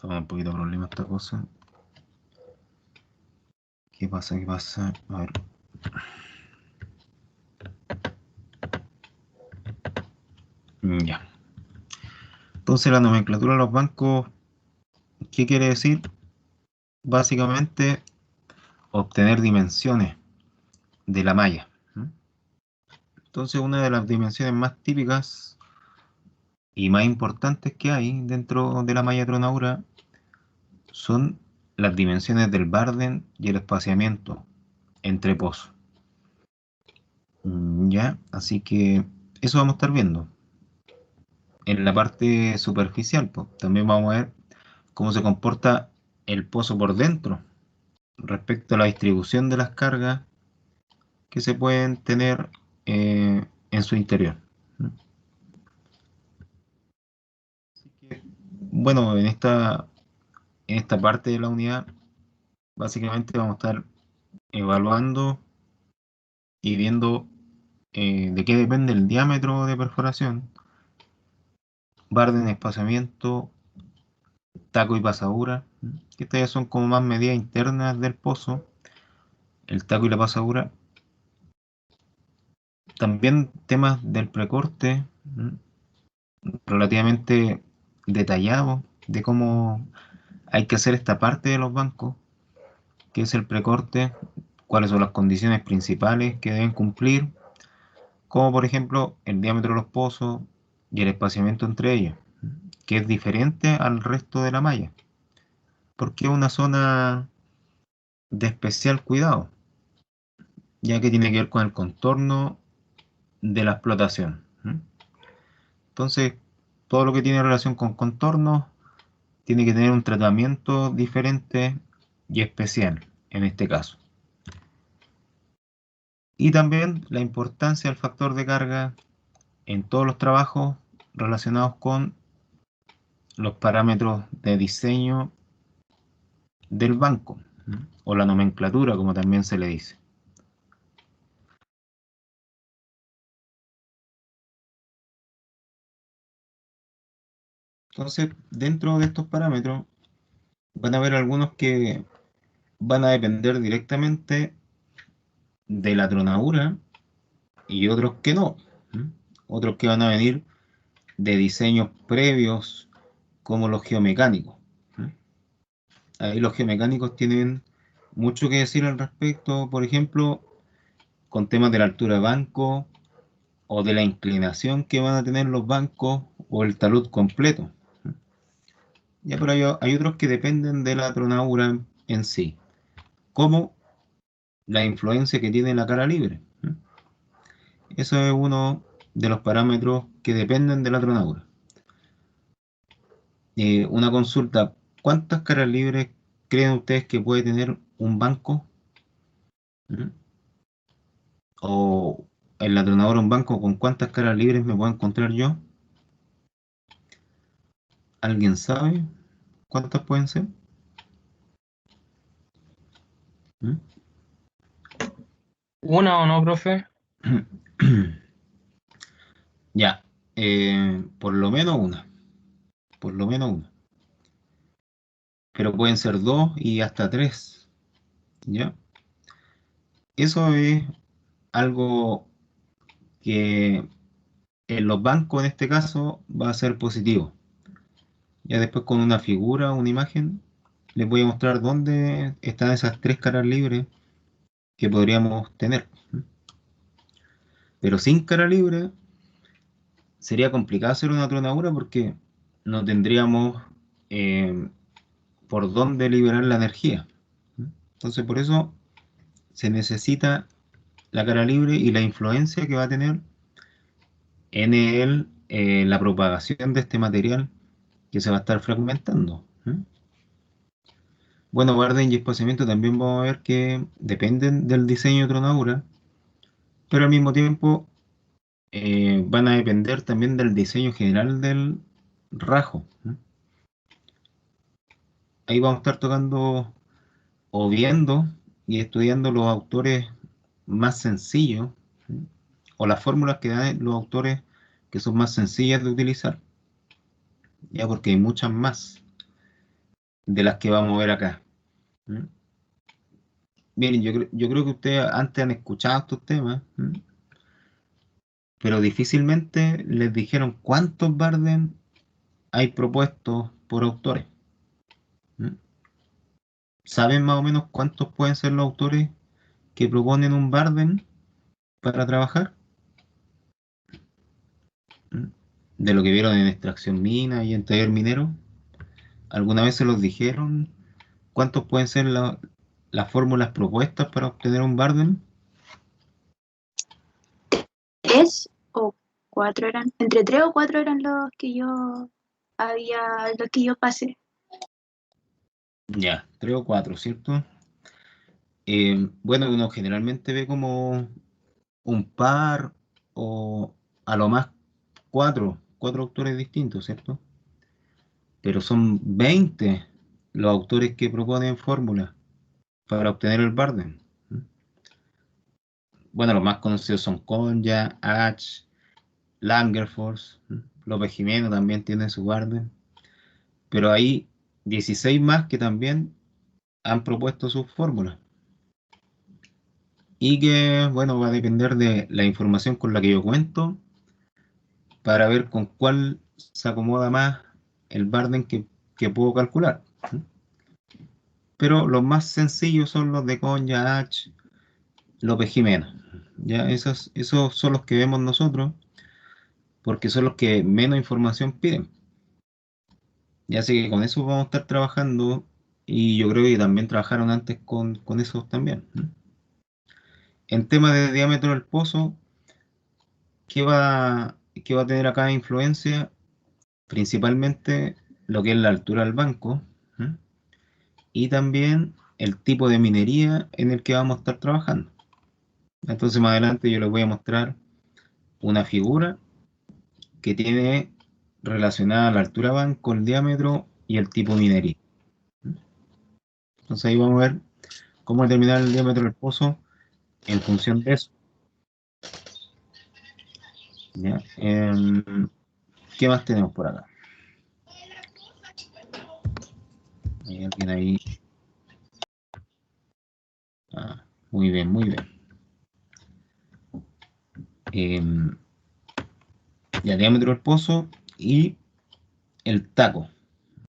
Toma un poquito de problema esta cosa. ¿Qué pasa? ¿Qué pasa? A ver. Ya. Entonces la nomenclatura de los bancos, ¿qué quiere decir? Básicamente obtener dimensiones de la malla. Entonces una de las dimensiones más típicas y más importantes que hay dentro de la malla tronadura son las dimensiones del Barden y el espaciamiento entre pozos. Ya, así que eso vamos a estar viendo. En la parte superficial, pues, también vamos a ver cómo se comporta el pozo por dentro respecto a la distribución de las cargas que se pueden tener en su interior. Bueno, en esta parte de la unidad, básicamente vamos a estar evaluando y viendo de qué depende el diámetro de perforación, barden, espaciamiento, taco y pasadura, que estas ya son como más medidas internas del pozo, el taco y la pasadura. También temas del precorte, relativamente detallados de cómo hay que hacer esta parte de los bancos, que es el precorte, cuáles son las condiciones principales que deben cumplir, como por ejemplo el diámetro de los pozos y el espaciamiento entre ellos, que es diferente al resto de la malla, porque es una zona de especial cuidado, ya que tiene que ver con el contorno de la explotación. Entonces, todo lo que tiene relación con contornos tiene que tener un tratamiento diferente y especial en este caso. Y también la importancia del factor de carga en todos los trabajos relacionados con los parámetros de diseño del banco, o la nomenclatura, como también se le dice. Entonces, dentro de estos parámetros van a haber algunos que van a depender directamente de la tronadura y otros que no. Otros que van a venir de diseños previos como los geomecánicos. Ahí los geomecánicos tienen mucho que decir al respecto, por ejemplo, con temas de la altura de banco o de la inclinación que van a tener los bancos o el talud completo. Ya, pero hay otros que dependen de la tronadura en sí, como la influencia que tiene la cara libre. Eso es uno de los parámetros que dependen de la tronadura. Una consulta, ¿cuántas caras libres creen ustedes que puede tener un banco? O en la tronadora un banco, ¿con cuántas caras libres me puedo encontrar yo? ¿Alguien sabe cuántas pueden ser? ¿Mm? ¿Una o no, profe? Ya, por lo menos una, por lo menos una. Pero pueden ser dos y hasta tres, ¿ya? Eso es algo que en los bancos en este caso va a ser positivo. Ya después con una figura, una imagen, les voy a mostrar dónde están esas tres caras libres que podríamos tener. Pero sin cara libre sería complicado hacer una tronadura porque no tendríamos eh, por dónde liberar la energía. Entonces por eso se necesita la cara libre y la influencia que va a tener en la propagación de este material que se va a estar fragmentando. Bueno, Barden y espaciamiento también vamos a ver que dependen del diseño de tronadura, pero al mismo tiempo van a depender también del diseño general del rajo. Ahí vamos a estar tocando o viendo y estudiando los autores más sencillos, ¿sí? O las fórmulas que dan los autores que son más sencillas de utilizar, ya porque hay muchas más. de las que vamos a ver acá. ¿Mm? Miren, yo creo que ustedes antes han escuchado estos temas, pero difícilmente les dijeron cuántos Barden hay propuestos por autores. ¿Mm? ¿Saben más o menos cuántos pueden ser los autores que proponen un Barden para trabajar? ¿Mm? De lo que vieron en extracción mina y en taller minero. ¿Alguna vez se los dijeron cuántos pueden ser las fórmulas propuestas para obtener un Barden? Tres o cuatro eran, entre tres o cuatro eran los que yo pasé. Ya, tres o cuatro, ¿cierto? Bueno, uno generalmente ve como un par o a lo más cuatro autores distintos, ¿cierto? Pero son 20 los autores que proponen fórmulas para obtener el Barden. Bueno, los más conocidos son Konya, H, Langerfors, López Jimeno también tiene su Barden, pero hay 16 más que también han propuesto sus fórmulas y que, bueno, va a depender de la información con la que yo cuento para ver con cuál se acomoda más el Barden que puedo calcular. Pero los más sencillos son los de Konya, H, López Jimeno. Ya, esos son los que vemos nosotros porque son los que menos información piden. Ya sé que con eso vamos a estar trabajando y yo creo que también trabajaron antes con esos también. En tema de diámetro del pozo, ¿qué va a tener acá influencia? Principalmente lo que es la altura del banco, ¿m? Y también el tipo de minería en el que vamos a estar trabajando. Entonces más adelante yo les voy a mostrar una figura que tiene relacionada la altura banco, el diámetro y el tipo de minería. Entonces ahí vamos a ver cómo determinar el diámetro del pozo en función de eso. ¿Ya? ¿Qué más tenemos por acá? Hay alguien ahí. Ah, muy bien, muy bien. Ya, diámetro del pozo y el taco.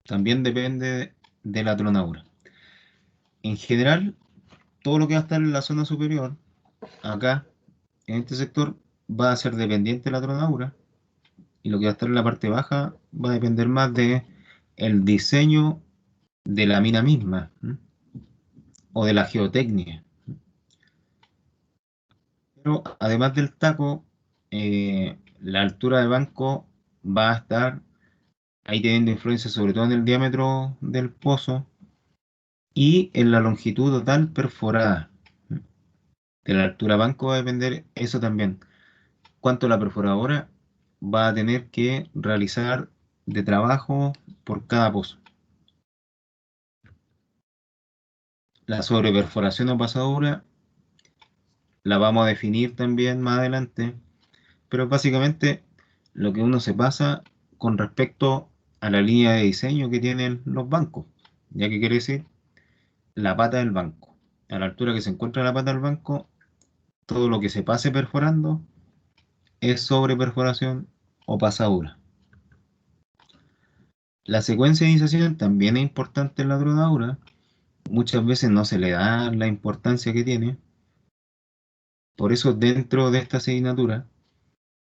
También depende de la tronadura. En general, todo lo que va a estar en la zona superior, acá, en este sector, va a ser dependiente de la tronadura. Y lo que va a estar en la parte baja va a depender más de el diseño de la mina misma, ¿m? O de la geotecnia. Pero además del taco, la altura de banco va a estar ahí teniendo influencia sobre todo en el diámetro del pozo y en la longitud total perforada. De la altura banco va a depender eso también. Cuánto la perforadora va a tener que realizar de trabajo por cada pozo. La sobreperforación o pasadura la vamos a definir también más adelante, pero básicamente lo que uno se pasa con respecto a la línea de diseño que tienen los bancos, ya que quiere decir la pata del banco. A la altura que se encuentra la pata del banco, todo lo que se pase perforando es sobreperforación o pasadura. La secuencia de iniciación también es importante en la tronadura. Muchas veces no se le da la importancia que tiene. Por eso dentro de esta asignatura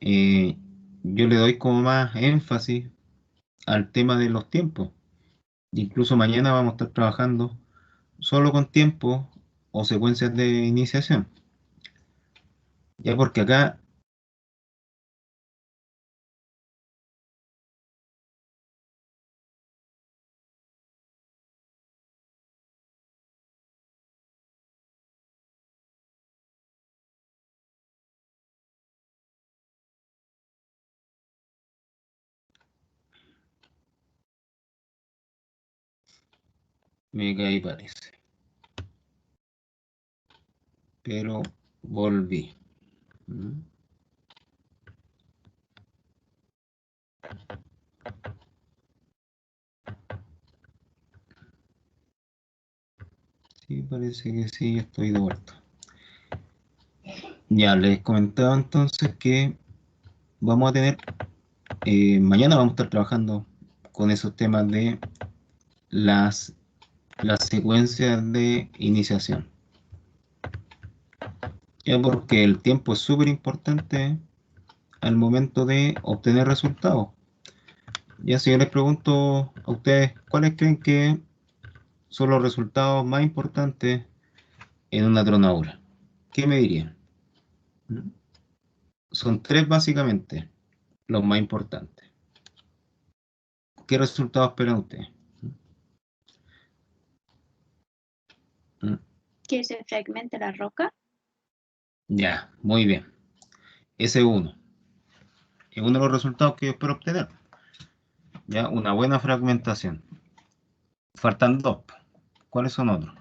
eh, yo le doy como más énfasis al tema de los tiempos. Incluso mañana vamos a estar trabajando solo con tiempos o secuencias de iniciación. Ya porque acá me caí parece. Pero volví. ¿Mm? Sí, parece que sí, estoy de vuelta. Ya les comentaba entonces que vamos a tener, mañana vamos a estar trabajando con esos temas de las, las secuencias de iniciación. Ya porque el tiempo es súper importante al momento de obtener resultados. Ya si yo les pregunto a ustedes, ¿cuáles creen que son los resultados más importantes en una tronadura? ¿Qué me dirían? Son tres básicamente los más importantes. ¿Qué resultados esperan ustedes? Que se fragmente la roca. Ya, muy bien. Ese es uno. Es uno de los resultados que yo espero obtener. Ya, una buena fragmentación. Faltan dos. ¿Cuáles son otros?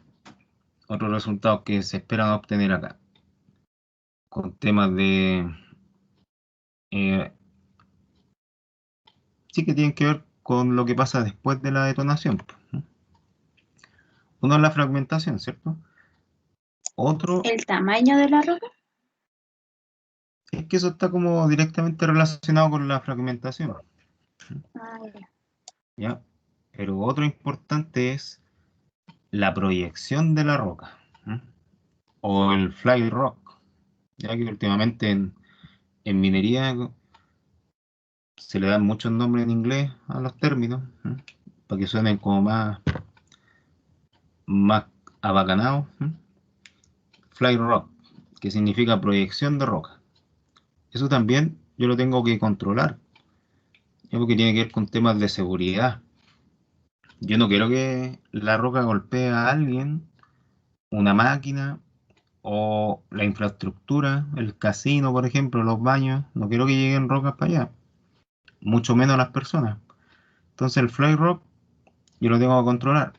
Otros resultados que se esperan obtener acá. Con temas de... eh, sí que tienen que ver con lo que pasa después de la detonación. Uno es la fragmentación, ¿cierto? Otro El tamaño de la roca. es que eso está como directamente relacionado con la fragmentación. Ah, ya. ¿Ya? Pero otro importante es la proyección de la roca. O el fly rock. Ya que últimamente en minería se le dan muchos nombres en inglés a los términos, para que suenen como más abacanados. Fly rock, que significa proyección de roca. Eso también yo lo tengo que controlar, ¿ya? Porque tiene que ver con temas de seguridad. Yo no quiero que la roca golpee a alguien, una máquina o la infraestructura, el casino, por ejemplo, los baños. No quiero que lleguen rocas para allá, mucho menos las personas. Entonces el fly rock yo lo tengo que controlar.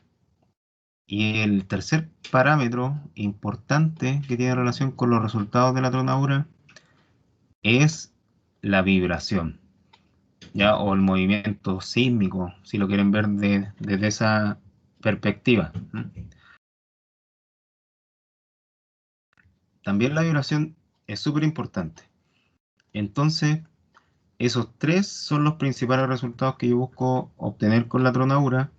Y el tercer parámetro importante que tiene relación con los resultados de la tronadura es la vibración, ¿ya? O el movimiento sísmico, si lo quieren ver desde esa perspectiva. También la vibración es súper importante. Entonces, esos tres son los principales resultados que yo busco obtener con la tronadura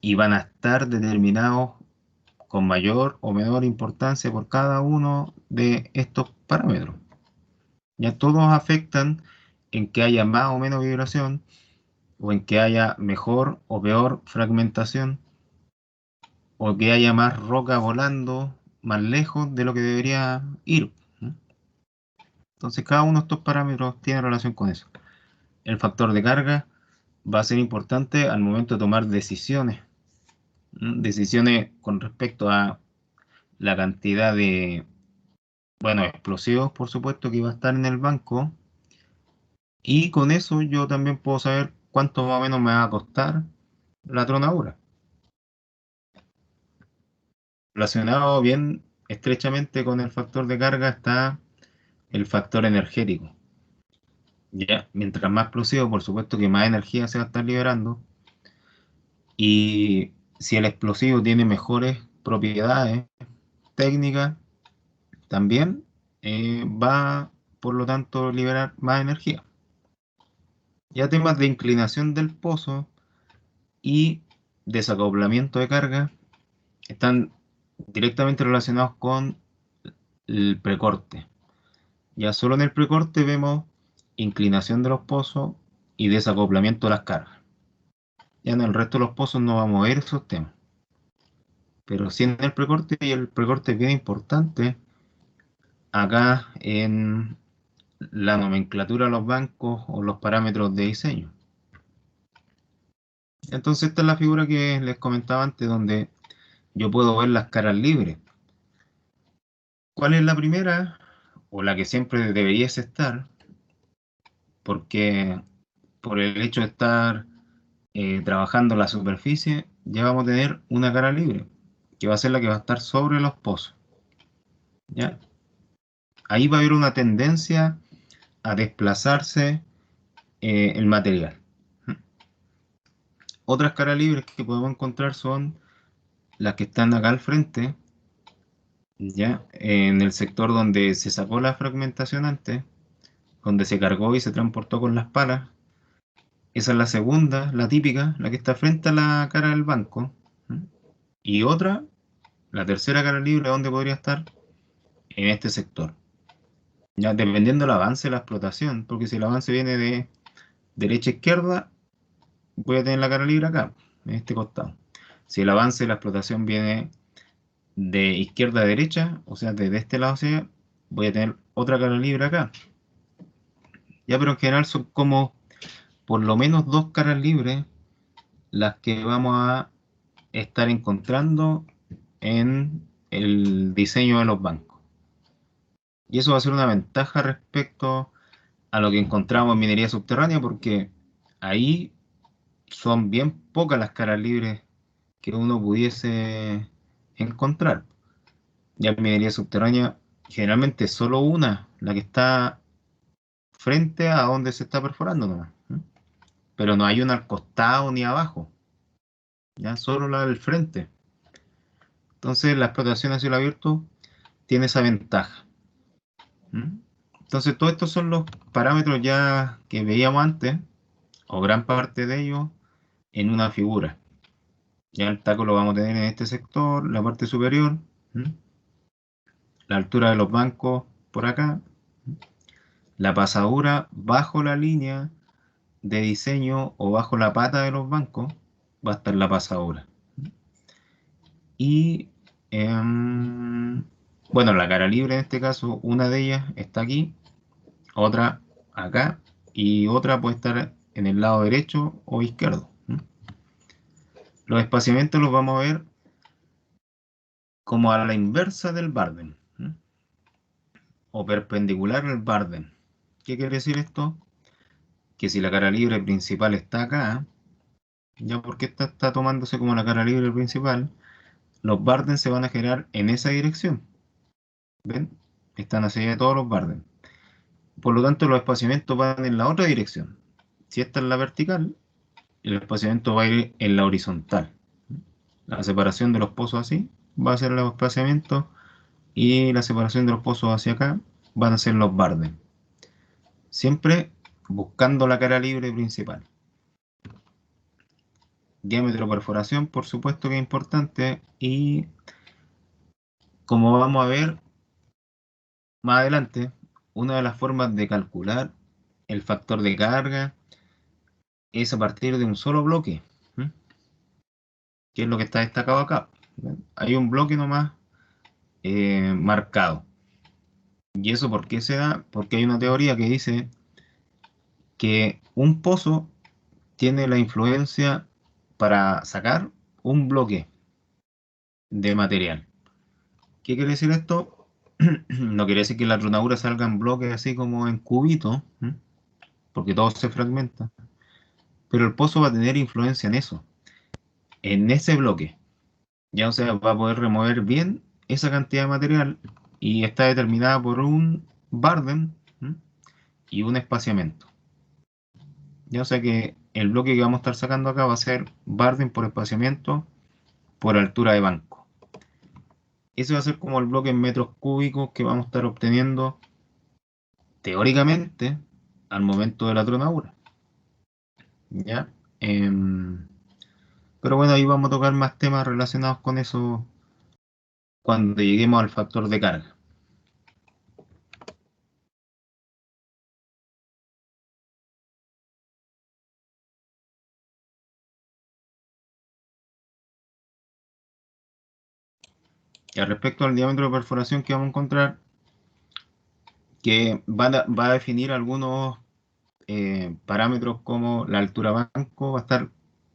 y van a estar determinados con mayor o menor importancia por cada uno de estos parámetros. Ya todos afectan en que haya más o menos vibración o en que haya mejor o peor fragmentación o que haya más roca volando más lejos de lo que debería ir. Entonces cada uno de estos parámetros tiene relación con eso. El factor de carga va a ser importante al momento de tomar decisiones. Decisiones con respecto a la cantidad de, bueno, explosivos, por supuesto, que va a estar en el banco. Y con eso yo también puedo saber cuánto más o menos me va a costar la tronadura. Relacionado bien estrechamente con el factor de carga está el factor energético. Ya, mientras más explosivo, por supuesto que más energía se va a estar liberando. Y si el explosivo tiene mejores propiedades técnicas, también va, por lo tanto, a liberar más energía. Ya temas de inclinación del pozo y desacoplamiento de carga están directamente relacionados con el precorte. Ya solo en el precorte vemos inclinación de los pozos y desacoplamiento de las cargas. Ya en el resto de los pozos no vamos a ver esos temas. Pero sí en el precorte, y el precorte es bien importante acá en la nomenclatura de los bancos o los parámetros de diseño. Entonces esta es la figura que les comentaba antes, donde yo puedo ver las caras libres. ¿Cuál es la primera? O la que siempre deberías estar, porque por el hecho de estar trabajando la superficie, ya vamos a tener una cara libre, que va a ser la que va a estar sobre los pozos. ¿Ya? Ahí va a haber una tendencia a desplazarse el material. Otras caras libres que podemos encontrar son las que están acá al frente, ya, en el sector donde se sacó la fragmentación antes, donde se cargó y se transportó con las palas. Esa es la segunda, la típica, la que está frente a la cara del banco. ¿Mm? Y otra, la tercera cara libre, ¿dónde podría estar? En este sector. Ya dependiendo del avance de la explotación, porque si el avance viene de derecha a izquierda, voy a tener la cara libre acá, en este costado. Si el avance de la explotación viene de izquierda a derecha, o sea, desde este lado hacia allá, voy a tener otra cara libre acá. Ya, pero en general son como por lo menos dos caras libres las que vamos a estar encontrando en el diseño de los bancos. Y eso va a ser una ventaja respecto a lo que encontramos en minería subterránea, porque ahí son bien pocas las caras libres que uno pudiese encontrar. Ya en minería subterránea, generalmente solo una, la que está frente a donde se está perforando nomás. ¿Mm? Pero no hay una al costado ni abajo, ya solo la del frente. Entonces la explotación a cielo abierto tiene esa ventaja. ¿Mm? Entonces todos estos son los parámetros ya que veíamos antes, o gran parte de ellos, en una figura. Ya el taco lo vamos a tener en este sector, la parte superior, ¿Mm? La altura de los bancos por acá, la pasadura bajo la línea de diseño o bajo la pata de los bancos, va a estar la pasadura. Y bueno, la cara libre en este caso, una de ellas está aquí, otra acá y otra puede estar en el lado derecho o izquierdo. Los espaciamientos los vamos a ver como a la inversa del Barden o perpendicular al Barden. ¿Qué quiere decir esto? Que si la cara libre principal está acá, ya porque esta está tomándose como la cara libre principal, los Barden se van a generar en esa dirección. ¿Ven? Están hacia todos los Barden. Por lo tanto, los espaciamientos van en la otra dirección. Si esta es la vertical, el espaciamiento va a ir en la horizontal. La separación de los pozos así va a ser los espaciamientos y la separación de los pozos hacia acá van a ser los Barden. Siempre buscando la cara libre principal. Diámetro de perforación, por supuesto que es importante, y como vamos a ver más adelante, una de las formas de calcular el factor de carga es a partir de un solo bloque, ¿m? Que es lo que está destacado acá. ¿Ven? Hay un bloque nomás marcado. ¿Y eso por qué se da? Porque hay una teoría que dice que un pozo tiene la influencia para sacar un bloque de material. ¿Qué quiere decir esto? No quiere decir que la tronadura salga en bloques así como en cubitos, ¿m? Porque todo se fragmenta. Pero el pozo va a tener influencia en eso, en ese bloque. Ya, o sea, va a poder remover bien esa cantidad de material y está determinada por un Barden, ¿m? Y un espaciamiento. Ya, o sea que el bloque que vamos a estar sacando acá va a ser Barden por espaciamiento por altura de banco. Ese va a ser como el bloque en metros cúbicos que vamos a estar obteniendo teóricamente al momento de la tronadura. ¿Ya? Pero bueno, ahí vamos a tocar más temas relacionados con eso cuando lleguemos al factor de carga. Y al respecto al diámetro de perforación que vamos a encontrar, que va a definir algunos parámetros como la altura banco, va a estar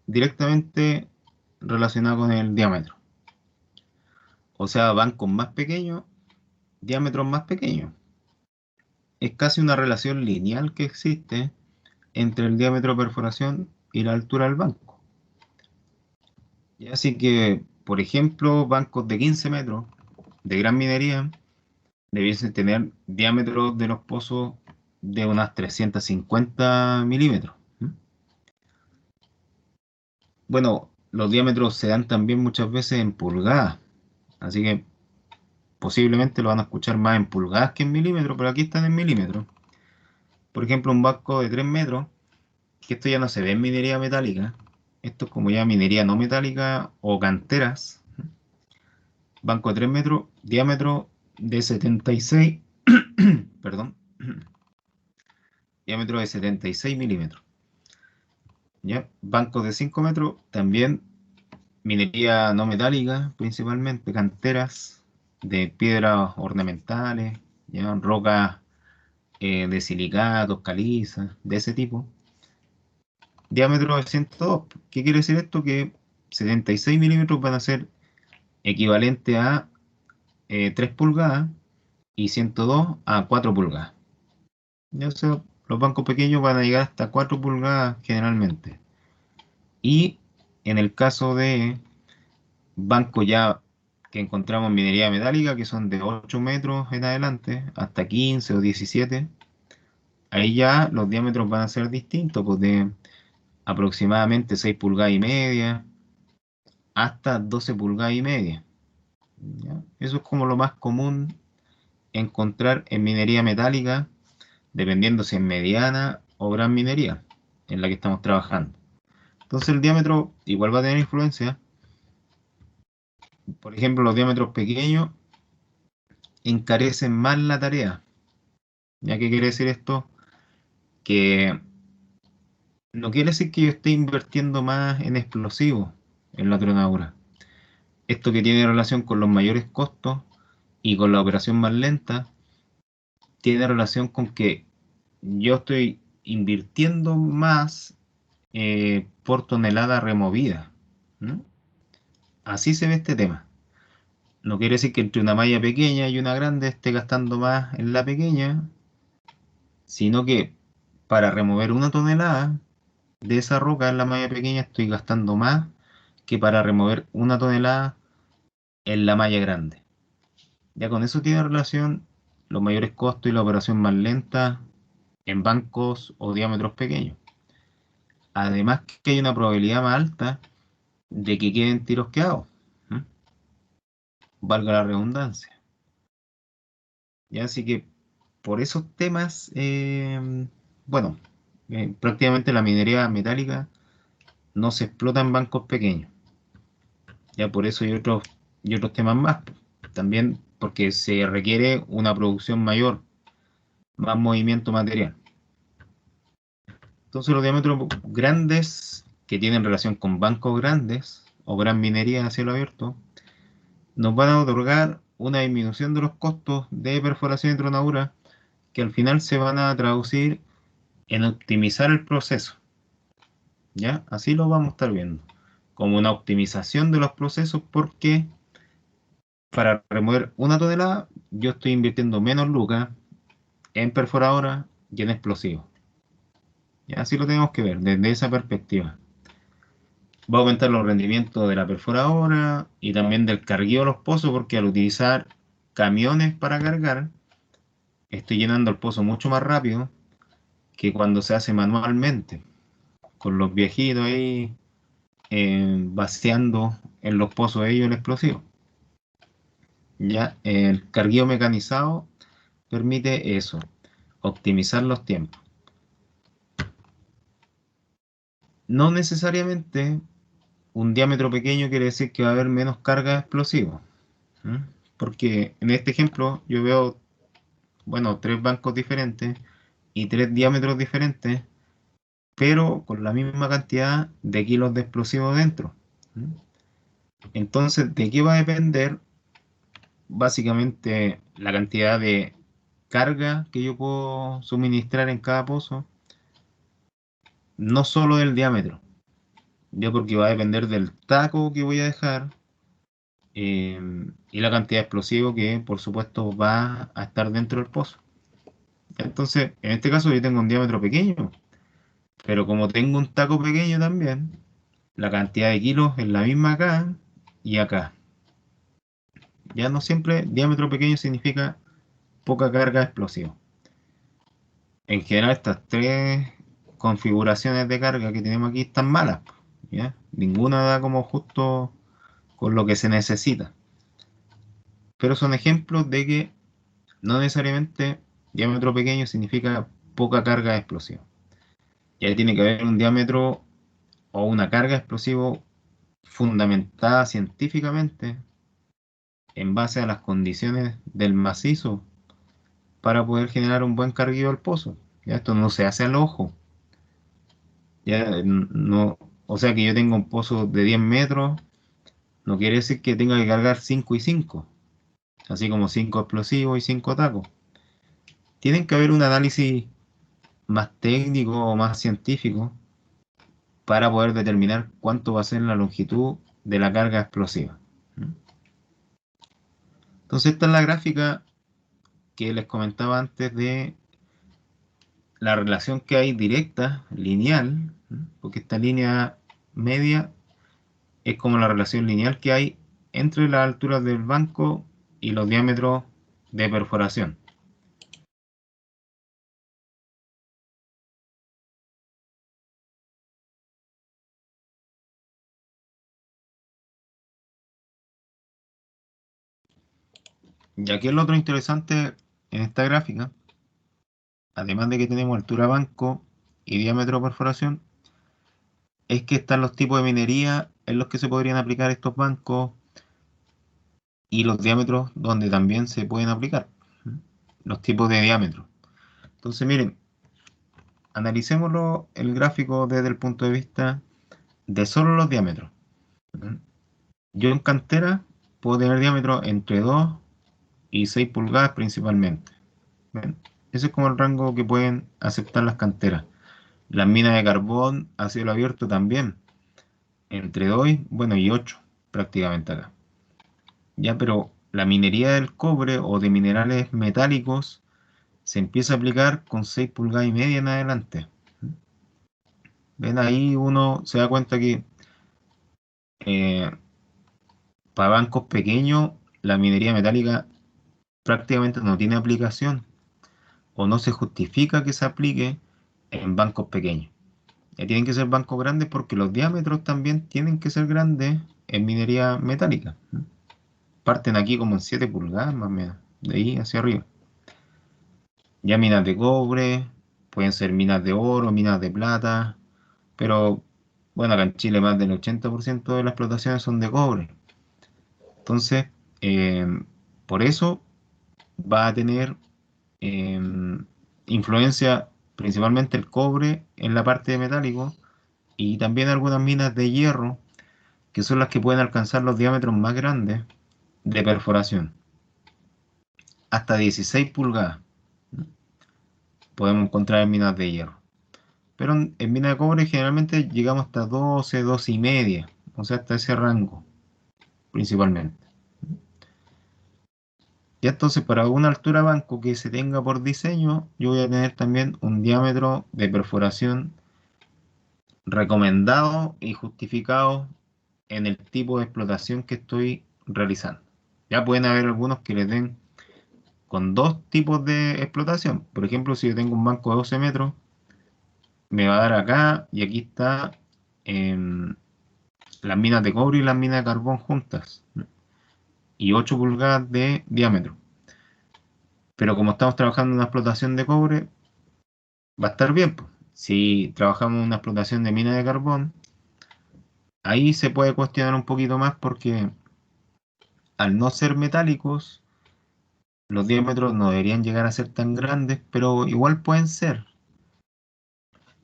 directamente relacionado con el diámetro. O sea, bancos más pequeños, diámetros más pequeños. Es casi una relación lineal que existe entre el diámetro de perforación y la altura del banco. Y así que, por ejemplo, bancos de 15 metros de gran minería debiesen tener diámetros de los pozos de unas 350 milímetros. ¿Mm? Bueno, los diámetros se dan también muchas veces en pulgadas, así que posiblemente lo van a escuchar más en pulgadas que en milímetros, pero aquí están en milímetros. Por ejemplo, un banco de 3 metros, que esto ya no se ve en minería metálica, esto es como ya minería no metálica o canteras. Banco de 3 metros, diámetro de 76, perdón, diámetro de 76 milímetros. ¿Ya? Bancos de 5 metros, también minería no metálica, principalmente canteras de piedras ornamentales, ¿ya? Rocas de silicatos, calizas, de ese tipo. Diámetro de 102. ¿Qué quiere decir esto? Que 76 milímetros van a ser equivalente a 3 pulgadas y 102 a 4 pulgadas. Ya sea, los bancos pequeños van a llegar hasta 4 pulgadas generalmente. Y en el caso de bancos ya que encontramos en minería metálica, que son de 8 metros en adelante, hasta 15 o 17, ahí ya los diámetros van a ser distintos, pues de aproximadamente 6 pulgadas y media hasta 12 pulgadas y media. ¿Ya? Eso es como lo más común encontrar en minería metálica, dependiendo si es mediana o gran minería en la que estamos trabajando. Entonces el diámetro igual va a tener influencia. Por ejemplo, los diámetros pequeños encarecen más la tarea. ¿Ya qué quiere decir esto? Que no quiere decir que yo esté invirtiendo más en explosivos en la tronadura. Esto que tiene relación con los mayores costos y con la operación más lenta, tiene relación con que yo estoy invirtiendo más por tonelada removida. ¿No? Así se ve este tema. No quiere decir que entre una malla pequeña y una grande esté gastando más en la pequeña, sino que para remover una tonelada de esa roca en la malla pequeña estoy gastando más que para remover una tonelada en la malla grande. Ya con eso tiene relación los mayores costos y la operación más lenta en bancos o diámetros pequeños. Además que hay una probabilidad más alta de que queden tiros quedados. ¿Mm? Valga la redundancia. Ya así que por esos temas, bueno, prácticamente la minería metálica no se explota en bancos pequeños. Ya por eso y otros temas más. También porque se requiere una producción mayor, más movimiento material. Entonces los diámetros grandes, que tienen relación con bancos grandes o gran minería a cielo abierto, nos van a otorgar una disminución de los costos de perforación y tronadura que al final se van a traducir en optimizar el proceso. ¿Ya? Así lo vamos a estar viendo. Como una optimización de los procesos porque para remover una tonelada yo estoy invirtiendo menos lucas en perforadora y en explosivos. ¿Ya? Así lo tenemos que ver desde esa perspectiva. Va a aumentar los rendimientos de la perforadora y también del cargueo de los pozos porque al utilizar camiones para cargar estoy llenando el pozo mucho más rápido que cuando se hace manualmente con los viejitos ahí vaciando en los pozos ellos el explosivo. Ya el cargueo mecanizado permite eso, optimizar los tiempos. No necesariamente un diámetro pequeño quiere decir que va a haber menos carga de explosivos. ¿Mm? Porque en este ejemplo yo veo, bueno, 3 bancos diferentes y 3 diámetros diferentes, pero con la misma cantidad de kilos de explosivo dentro. ¿Mm? Entonces, ¿de qué va a depender básicamente la cantidad de carga que yo puedo suministrar en cada pozo? No solo del diámetro, ya porque va a depender del taco que voy a dejar eh, y la cantidad de explosivo que por supuesto va a estar dentro del pozo. Entonces, en este caso yo tengo un diámetro pequeño, pero como tengo un taco pequeño también, la cantidad de kilos es la misma acá y acá. Ya no siempre diámetro pequeño significa poca carga explosiva. En general estas 3 configuraciones de carga que tenemos aquí están malas, ¿ya? ninguna da como justo con lo que se necesita. Pero son ejemplos de que no necesariamente diámetro pequeño significa poca carga explosiva. Ya tiene que haber un diámetro o una carga explosiva fundamentada científicamente en base a las condiciones del macizo para poder generar un buen carguillo al pozo. Ya esto no se hace al ojo. Ya no, o sea que yo tengo un pozo de 10 metros, no quiere decir que tenga que cargar 5 y 5, así como 5 explosivos y 5 tacos. Tienen que haber un análisis más técnico o más científico para poder determinar cuánto va a ser la longitud de la carga explosiva. Entonces esta es la gráfica que les comentaba antes de la relación que hay directa, lineal, porque esta línea media es como la relación lineal que hay entre las alturas del banco y los diámetros de perforación. Y aquí es lo otro interesante en esta gráfica, además de que tenemos altura banco y diámetro de perforación, es que están los tipos de minería en los que se podrían aplicar estos bancos y los diámetros donde también se pueden aplicar, los tipos de diámetros. Entonces, miren, analicémoslo el gráfico desde el punto de vista de solo los diámetros. Yo en cantera puedo tener diámetros entre 2 y 6 pulgadas principalmente. ¿Ven? Ese es como el rango que pueden aceptar las canteras. Las minas de carbón a cielo abierto también, entre 2 bueno, y 8 prácticamente acá. Ya, pero la minería del cobre o de minerales metálicos se empieza a aplicar con 6 pulgadas y media en adelante. Ven ahí uno se da cuenta que eh, para bancos pequeños la minería metálica prácticamente no tiene aplicación o no se justifica que se aplique en bancos pequeños. Ya tienen que ser bancos grandes porque los diámetros también tienen que ser grandes en minería metálica. Parten aquí como en 7 pulgadas más o menos, de ahí hacia arriba. Ya minas de cobre, pueden ser minas de oro, minas de plata, pero bueno, acá en Chile más del 80% de las explotaciones son de cobre. Entonces, eh, por eso va a tener eh, influencia principalmente el cobre en la parte de metálico y también algunas minas de hierro, que son las que pueden alcanzar los diámetros más grandes de perforación, hasta 16 pulgadas podemos encontrar en minas de hierro. Pero en minas de cobre generalmente llegamos hasta 12, 12 y media, o sea, hasta ese rango principalmente. Ya entonces para una altura banco que se tenga por diseño, yo voy a tener también un diámetro de perforación recomendado y justificado en el tipo de explotación que estoy realizando. Ya pueden haber algunos que les den con dos tipos de explotación. Por ejemplo, si yo tengo un banco de 12 metros, me va a dar acá y aquí está em, las minas de cobre y las minas de carbón juntas, ¿no? Y 8 pulgadas de diámetro. Pero como estamos trabajando en una explotación de cobre, va a estar bien, pues. Si trabajamos en una explotación de mina de carbón, ahí se puede cuestionar un poquito más porque al no ser metálicos, los diámetros no deberían llegar a ser tan grandes, pero igual pueden ser.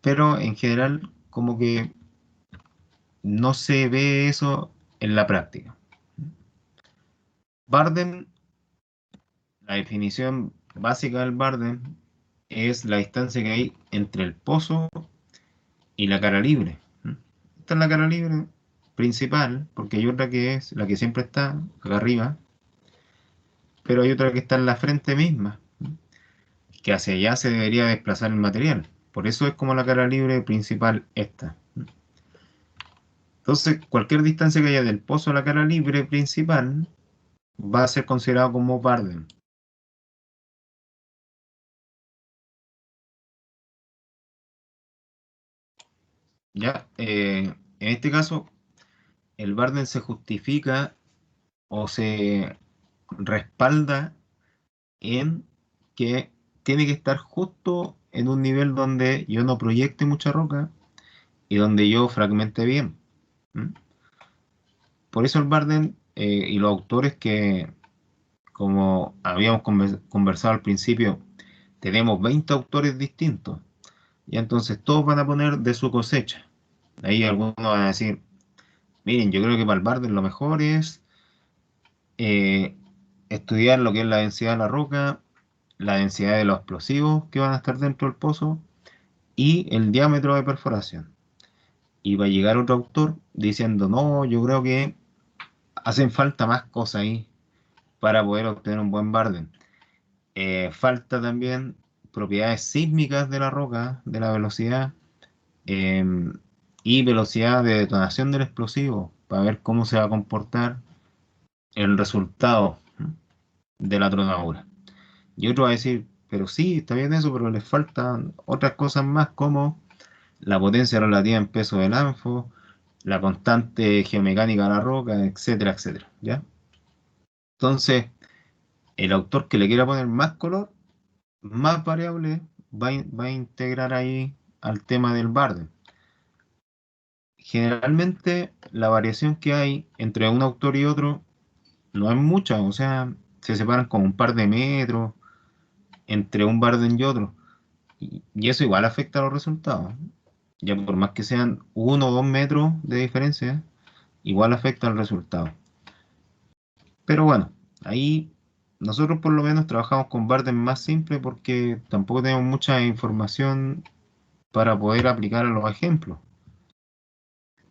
Pero en general, como que no se ve eso en la práctica. Bardem, la definición básica del Bardem es la distancia que hay entre el pozo y la cara libre. Esta es la cara libre principal, porque hay otra que es la que siempre está acá arriba, pero hay otra que está en la frente misma, que hacia allá se debería desplazar el material. Por eso es como la cara libre principal esta. Entonces, cualquier distancia que haya del pozo a la cara libre principal va a ser considerado como Bardem. ¿Ya? En este caso, el Barden se justifica o se respalda en que tiene que estar justo en un nivel donde yo no proyecte mucha roca y donde yo fragmente bien. ¿Mm? Por eso el Barden y los autores que, como habíamos conversado al principio, tenemos 20 autores distintos, y entonces todos van a poner de su cosecha. Ahí algunos van a decir, miren, yo creo que para el Barden lo mejor es eh, estudiar lo que es la densidad de la roca, la densidad de los explosivos que van a estar dentro del pozo y el diámetro de perforación. Y va a llegar otro autor diciendo, no, yo creo que hacen falta más cosas ahí para poder obtener un buen Barden. Falta también propiedades sísmicas de la roca, de la velocidad, eh, y velocidad de detonación del explosivo, para ver cómo se va a comportar el resultado de la tronadura. Y otro va a decir, pero sí, está bien eso, pero les faltan otras cosas más como la potencia relativa en peso del anfo, la constante geomecánica de la roca, etcétera, etcétera, ¿ya? Entonces, el autor que le quiera poner más color, más variable, va a integrar ahí al tema del Barden. Generalmente, la variación que hay entre un autor y otro no es mucha, o sea, se separan como un par de metros entre un Barden y otro. Y eso igual afecta a los resultados. Ya por más que sean 1 o 2 metros de diferencia, igual afecta al resultado. Pero bueno, ahí nosotros por lo menos trabajamos con Barden más simple porque tampoco tenemos mucha información para poder aplicar a los ejemplos.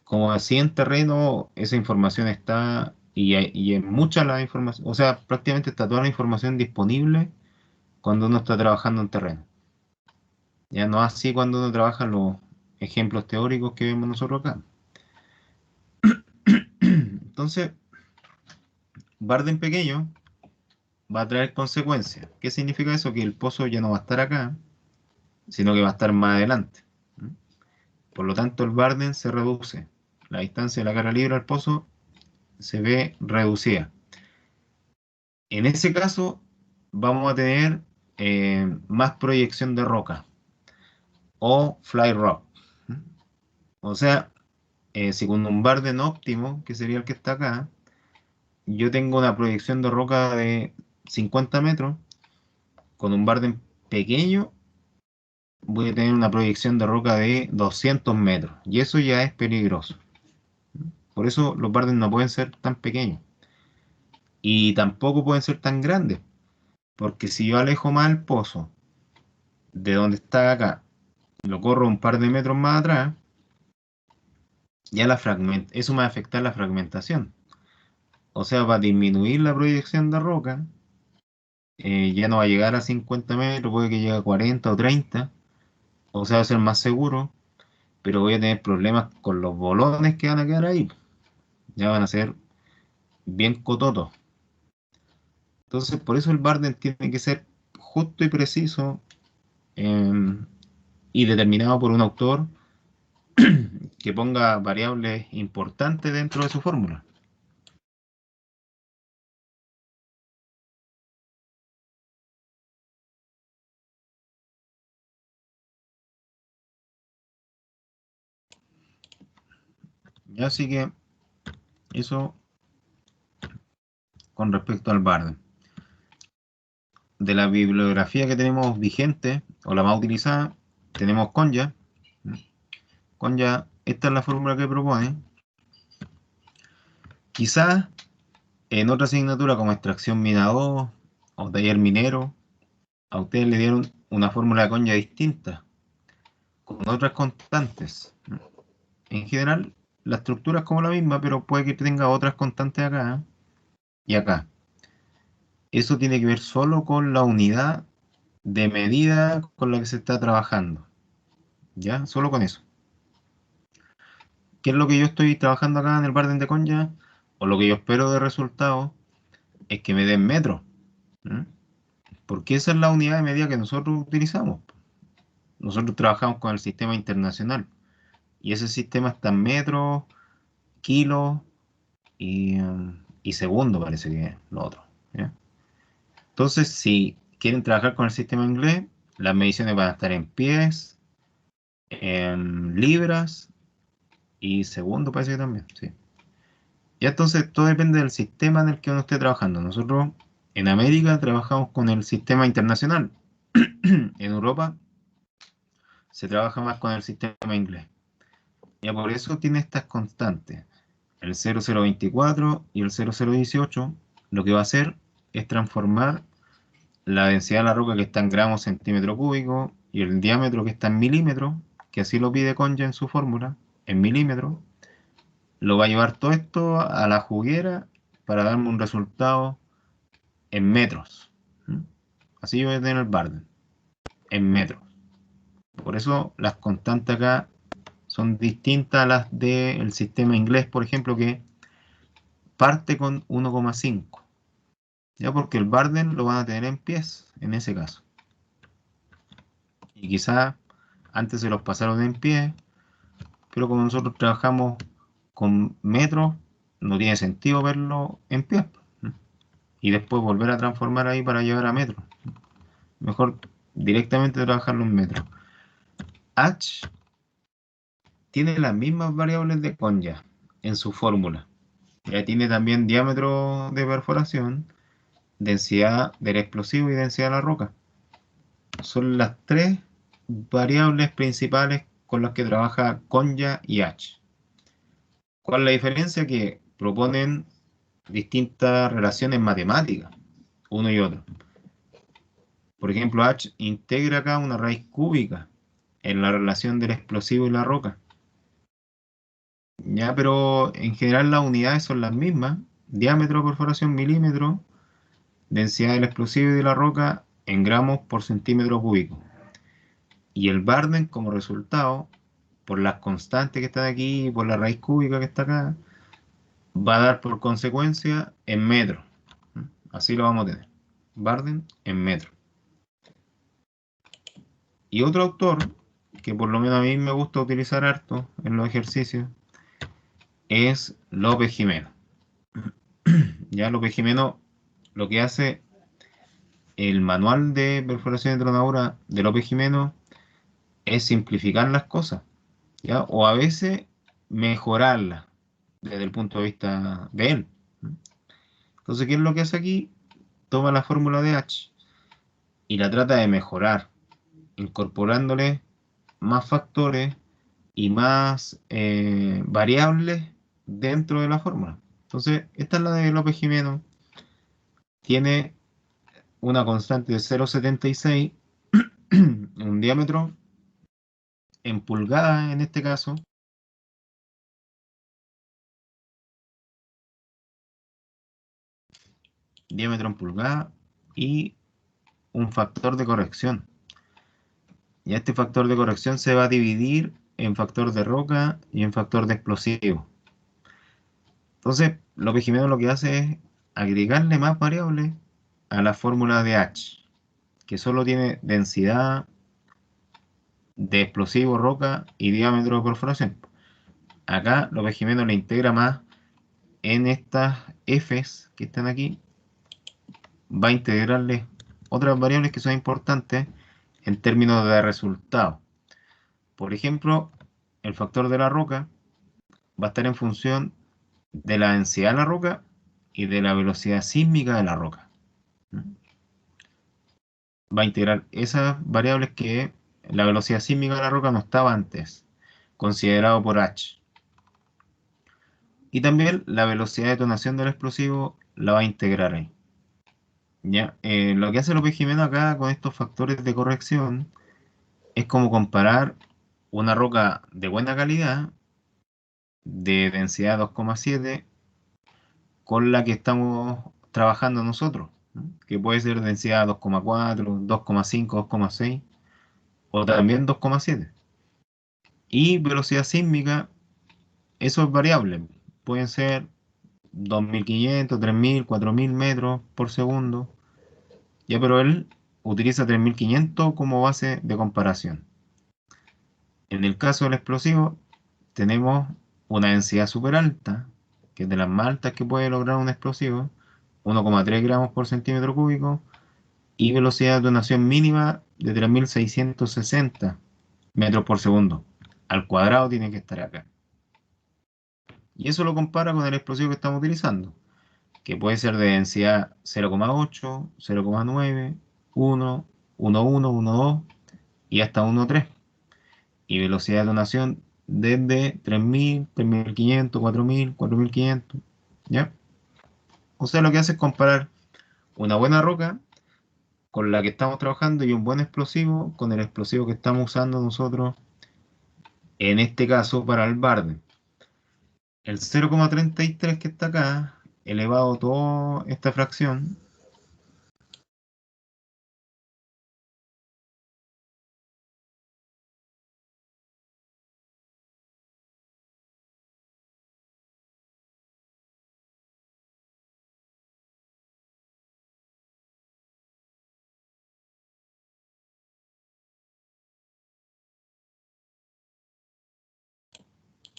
Como así en terreno, esa información está y en mucha la información, o sea, prácticamente está toda la información disponible cuando uno está trabajando en terreno. Ya no así cuando uno trabaja en los ejemplos teóricos que vemos nosotros acá. Entonces, Barden pequeño va a traer consecuencias. ¿Qué significa eso? Que el pozo ya no va a estar acá, sino que va a estar más adelante. ¿Mm? Por lo tanto, el Barden se reduce. La distancia de la cara libre al pozo se ve reducida. En ese caso, vamos a tener más proyección de roca o fly rock. ¿Mm? O sea, si con un Barden óptimo, que sería el que está acá, yo tengo una proyección de roca de 50 metros, con un Barden pequeño voy a tener una proyección de roca de 200 metros, y eso ya es peligroso. Por eso los Barden no pueden ser tan pequeños, y tampoco pueden ser tan grandes, porque si yo alejo más el pozo de donde está acá, lo corro un par de metros más atrás, ya eso me va a afectar la fragmentación. O sea, va a disminuir la proyección de roca, ya no va a llegar a 50 metros, puede que llegue a 40 o 30, o sea, va a ser más seguro, pero voy a tener problemas con los bolones que van a quedar ahí. Ya van a ser bien cototos. Entonces, por eso el Barden tiene que ser justo y preciso, eh, y determinado por un autor que ponga variables importantes dentro de su fórmula. Y así que eso con respecto al Barden. De la bibliografía que tenemos vigente, o la más utilizada, tenemos Konya. Konya, esta es la fórmula que propone. Quizás en otra asignatura como extracción mina 2 o taller minero, a ustedes le dieron una fórmula de Konya distinta, con otras constantes. En general, la estructura es como la misma, pero puede que tenga otras constantes acá y acá. Eso tiene que ver solo con la unidad de medida con la que se está trabajando. ¿Ya? Solo con eso. ¿Qué es lo que yo estoy trabajando acá en el Barden de Konya? O lo que yo espero de resultado es que me den metros. ¿Mm? Porque esa es la unidad de medida que nosotros utilizamos. Nosotros trabajamos con el sistema internacional. Y ese sistema está en metros, kilos y segundo parece que es lo otro. ¿Ya? Entonces, si quieren trabajar con el sistema inglés, las mediciones van a estar en pies, en libras y segundo parece que también, sí. Ya entonces todo depende del sistema en el que uno esté trabajando. Nosotros en América trabajamos con el sistema internacional. En Europa se trabaja más con el sistema inglés. Ya por eso tiene estas constantes. El 0024 y el 0018 lo que va a hacer es transformar la densidad de la roca que está en gramos centímetro cúbico y el diámetro que está en milímetros, que así lo pide Conja en su fórmula, en milímetros, lo va a llevar todo esto a la juguera para darme un resultado en metros. ¿Mm? Así yo voy a tener el Barden, en metros. Por eso las constantes acá son distintas a las del sistema inglés, por ejemplo, que parte con 1,5. Ya porque el Barden lo van a tener en pies, en ese caso. Y quizás antes se los pasaron en pies, pero como nosotros trabajamos con metros, no tiene sentido verlo en pies. Y después volver a transformar ahí para llevar a metros. Mejor directamente trabajarlo en metros. H tiene las mismas variables de Conja en su fórmula. Ya tiene también diámetro de perforación, densidad del explosivo y densidad de la roca. Son las tres variables principales con las que trabaja Conja y H. ¿Cuál es la diferencia? Que proponen distintas relaciones matemáticas, uno y otro. Por ejemplo, H integra acá una raíz cúbica en la relación del explosivo y la roca. Ya, pero en general las unidades son las mismas. Diámetro de perforación milímetro, densidad del explosivo y de la roca en gramos por centímetro cúbico. Y el Barden como resultado, por las constantes que están aquí y por la raíz cúbica que está acá, va a dar por consecuencia en metros. Así lo vamos a tener. Barden en metros. Y otro autor, que por lo menos a mí me gusta utilizar harto en los ejercicios, es López Jimeno. Ya López Jimeno lo que hace el manual de perforación de tronadura de López Jimeno es simplificar las cosas, ¿ya? O a veces mejorarlas desde el punto de vista de él. Entonces, ¿qué es lo que hace aquí? Toma la fórmula de H y la trata de mejorar, incorporándole más factores y más variables dentro de la fórmula. Entonces, esta es la de López Jimeno. Tiene una constante de 0,76, un diámetro en pulgadas en este caso, diámetro en pulgadas y un factor de corrección. Y este factor de corrección se va a dividir en factor de roca y en factor de explosivo. Entonces, López Jimeno lo que hace es agregarle más variables a la fórmula de H, que solo tiene densidad de explosivo, roca y diámetro de perforación. Acá López Jimeno le integra más en estas Fs que están aquí, va a integrarle otras variables que son importantes en términos de resultado. Por ejemplo, el factor de la roca va a estar en función de la densidad de la roca y de la velocidad sísmica de la roca. Va a integrar esas variables que la velocidad sísmica de la roca no estaba antes, considerado por H. Y también la velocidad de detonación del explosivo la va a integrar ahí. ¿Ya? Lo que hace López Jimeno acá con estos factores de corrección es como comparar una roca de buena calidad, de densidad 2,7, con la que estamos trabajando nosotros, ¿no? Que puede ser densidad 2,4, 2,5, 2,6 o también 2,7. Y velocidad sísmica, eso es variable. Pueden ser 2.500, 3.000, 4.000 metros por segundo. Ya, pero él utiliza 3.500 como base de comparación. En el caso del explosivo, tenemos una densidad súper alta, que es de las más altas que puede lograr un explosivo, 1,3 gramos por centímetro cúbico, y velocidad de detonación mínima de 3660 metros por segundo. Al cuadrado tiene que estar acá. Y eso lo compara con el explosivo que estamos utilizando, que puede ser de densidad 0,8, 0,9, 1, 1,1, 1,2 y hasta 1,3. Y velocidad de detonación desde 3000, 3500, 4000, 4500. ¿Ya? O sea, lo que hace es comparar una buena roca con la que estamos trabajando y un buen explosivo con el explosivo que estamos usando nosotros, en este caso para el barde. El 0,33 que está acá, elevado toda esta fracción,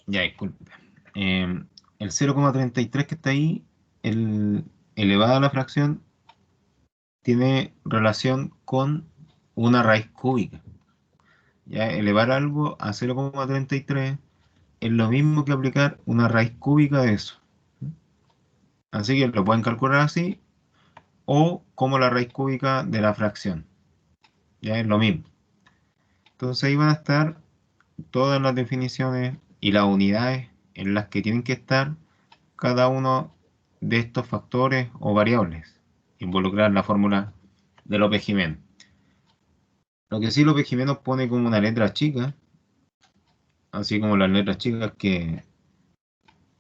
ya disculpe, el 0,33 que está ahí, elevada a la fracción, tiene relación con una raíz cúbica. Ya elevar algo a 0,33 es lo mismo que aplicar una raíz cúbica de eso. Así que lo pueden calcular así o como la raíz cúbica de la fracción. Ya es lo mismo. Entonces ahí van a estar todas las definiciones y las unidades en las que tienen que estar cada uno de estos factores o variables involucrar la fórmula de López-Jiménez. Lo que sí López-Jiménez pone como una letra chica, así como las letras chicas que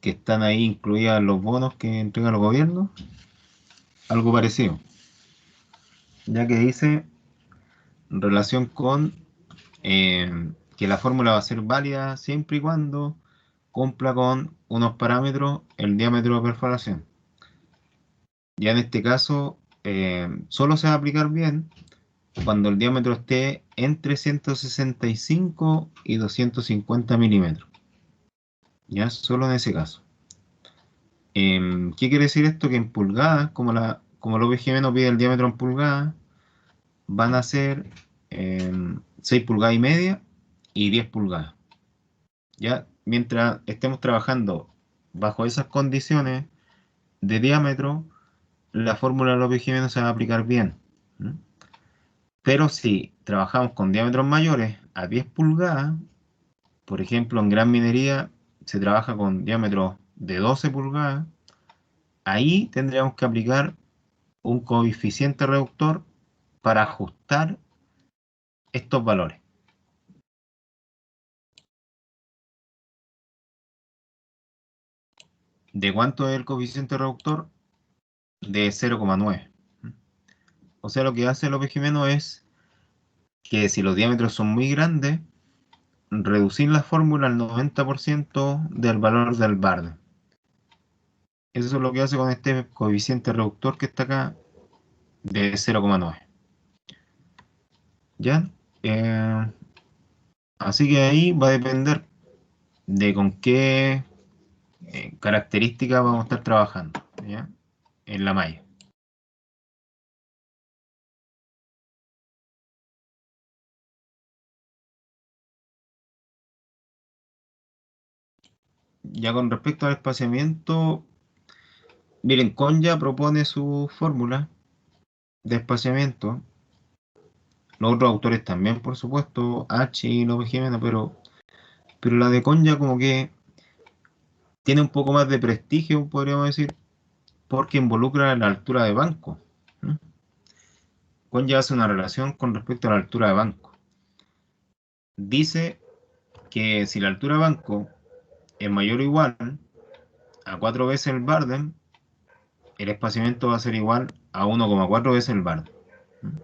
están ahí incluidas en los bonos que entregan los gobiernos, algo parecido, ya que dice relación con que la fórmula va a ser válida siempre y cuando cumpla con unos parámetros el diámetro de perforación. Ya en este caso, solo se va a aplicar bien cuando el diámetro esté entre 165 y 250 milímetros. Ya solo en ese caso. ¿Qué quiere decir esto? Que en pulgadas, como el OBGM nos pide el diámetro en pulgadas, van a ser 6 pulgadas y media y 10 pulgadas. Ya, mientras estemos trabajando bajo esas condiciones de diámetro, la fórmula de López no se va a aplicar bien. ¿Mm? Pero si trabajamos con diámetros mayores a 10 pulgadas, por ejemplo, en gran minería se trabaja con diámetros de 12 pulgadas, ahí tendríamos que aplicar un coeficiente reductor para ajustar estos valores. ¿De cuánto es el coeficiente reductor? De 0,9. O sea, lo que hace López Jimeno es que si los diámetros son muy grandes, reducir la fórmula al 90% del valor del barde. Eso es lo que hace con este coeficiente reductor que está acá de 0,9. ¿Ya? Eh, Así que ahí va a depender de con qué características vamos a estar trabajando, ¿ya? En la malla. Ya con respecto al espaciamiento, miren, Konya propone su fórmula de espaciamiento. Los otros autores también, por supuesto, H y López Jimeno, pero la de Konya como que tiene un poco más de prestigio, podríamos decir, porque involucra la altura de banco. ¿Mm? Konya hace una relación con respecto a la altura de banco. Dice que si la altura de banco es mayor o igual a 4 veces el Bardem, el espaciamiento va a ser igual a 1,4 veces el Bardem. ¿Mm?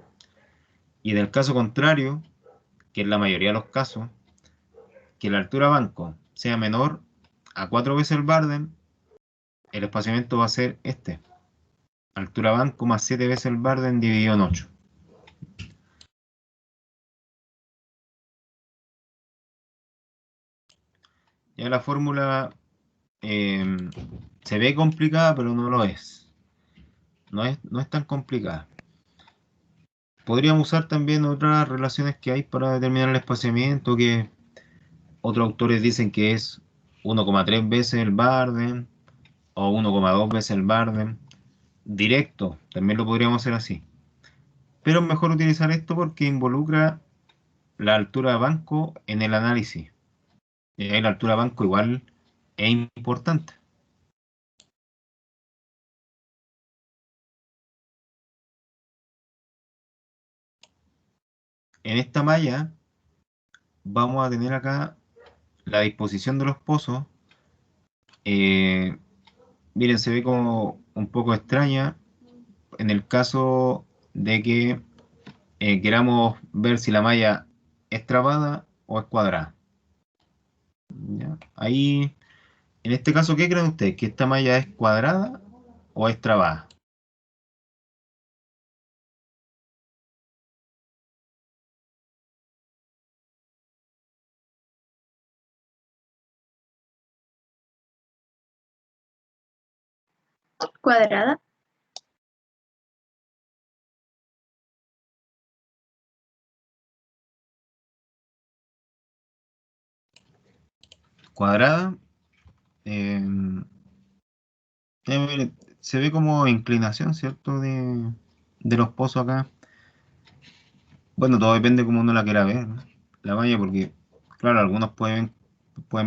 Y en el caso contrario, que es la mayoría de los casos, que la altura de banco sea menor a 4 veces el Bardem, el espaciamiento va a ser este. Altura banco más 7 veces el Bardem dividido en 8. Ya la fórmula Se ve complicada, pero no lo es. No es tan complicada. Podríamos usar también otras relaciones que hay para determinar el espaciamiento, que otros autores dicen que es 1,3 veces el Barden o 1,2 veces el Barden. Directo, también lo podríamos hacer así. Pero es mejor utilizar esto porque involucra la altura de banco en el análisis. Y ahí la altura de banco igual es importante. En esta malla vamos a tener acá la disposición de los pozos. Eh, Miren, se ve como un poco extraña en el caso de que queramos ver si la malla es trabada o es cuadrada. ¿Ya? Ahí, en este caso, ¿qué creen ustedes? ¿Que esta malla es cuadrada o es trabada? Cuadrada. Cuadrada. eh, miren, se ve como inclinación, ¿cierto? De los pozos acá. Bueno, todo depende cómo uno la quiera ver, ¿no? La malla, porque, claro, algunos pueden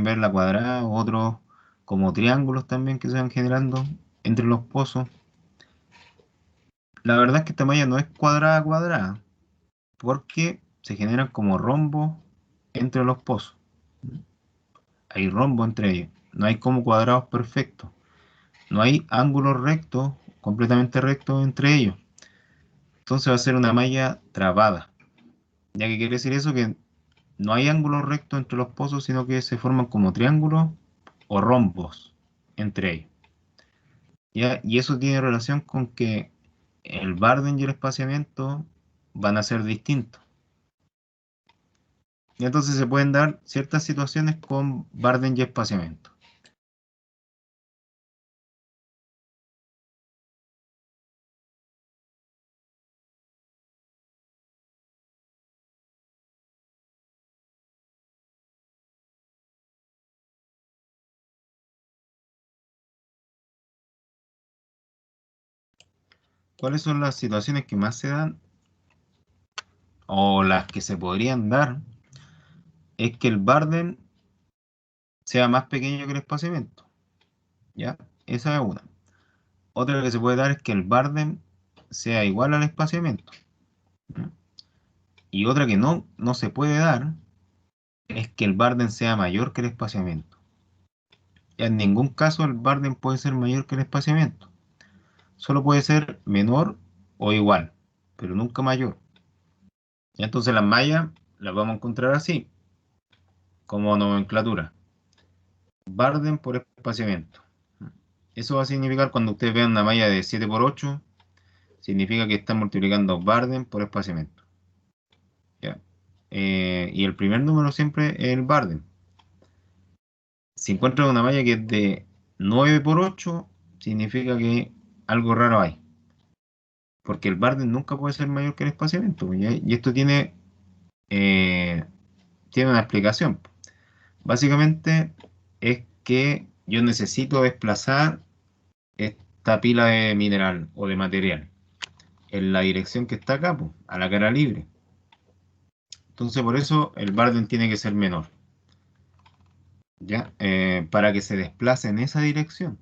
ver la cuadrada, otros como triángulos también que se van generando entre los pozos. La verdad es que esta malla no es cuadrada cuadrada, porque se generan como rombos entre los pozos. Hay rombo entre ellos. No hay como cuadrados perfectos. No hay ángulos rectos, completamente rectos entre ellos. Entonces va a ser una malla trabada. ¿Ya que quiere decir eso? Que no hay ángulos rectos entre los pozos, sino que se forman como triángulos o rombos entre ellos. ¿Ya? Y eso tiene relación con que el Barden y el espaciamiento van a ser distintos. Y entonces se pueden dar ciertas situaciones con Barden y espaciamiento. ¿Cuáles son las situaciones que más se dan o las que se podrían dar? Es que el Barden sea más pequeño que el espaciamiento. ¿Ya? Esa es una. Otra que se puede dar es que el Barden sea igual al espaciamiento. ¿Ya? Y otra que no se puede dar es que el Barden sea mayor que el espaciamiento. Ya en ningún caso el Barden puede ser mayor que el espaciamiento. Solo puede ser menor o igual, pero nunca mayor. Y entonces las mallas las vamos a encontrar así, como nomenclatura. Barden por espaciamiento. Eso va a significar cuando ustedes vean una malla de 7 por 8, significa que están multiplicando Barden por espaciamiento. ¿Ya? Y el primer número siempre es el Barden. Si encuentran una malla que es de 9 por 8, significa que algo raro hay. Porque el Barden nunca puede ser mayor que el espaciamiento. ¿Ya? Y esto eh, tiene una explicación. Básicamente es que yo necesito desplazar esta pila de mineral o de material en la dirección que está acá, po, a la cara libre. Entonces por eso el Barden tiene que ser menor, ¿ya? Para que se desplace en esa dirección.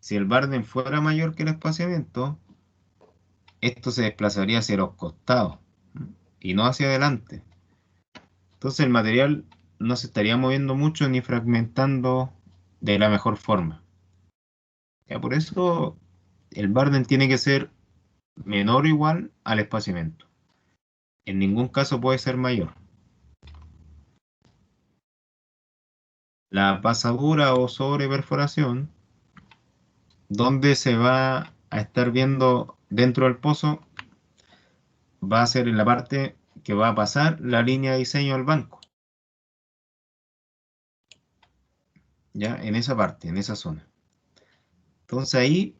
Si el Barden fuera mayor que el espaciamiento, esto se desplazaría hacia los costados, ¿m? Y no hacia adelante. Entonces el material no se estaría moviendo mucho ni fragmentando de la mejor forma. Ya por eso el Barden tiene que ser menor o igual al espaciamiento. En ningún caso puede ser mayor. La pasadura o sobreperforación, donde se va a estar viendo dentro del pozo, va a ser en la parte que va a pasar la línea de diseño del banco. Ya en esa parte, en esa zona. Entonces ahí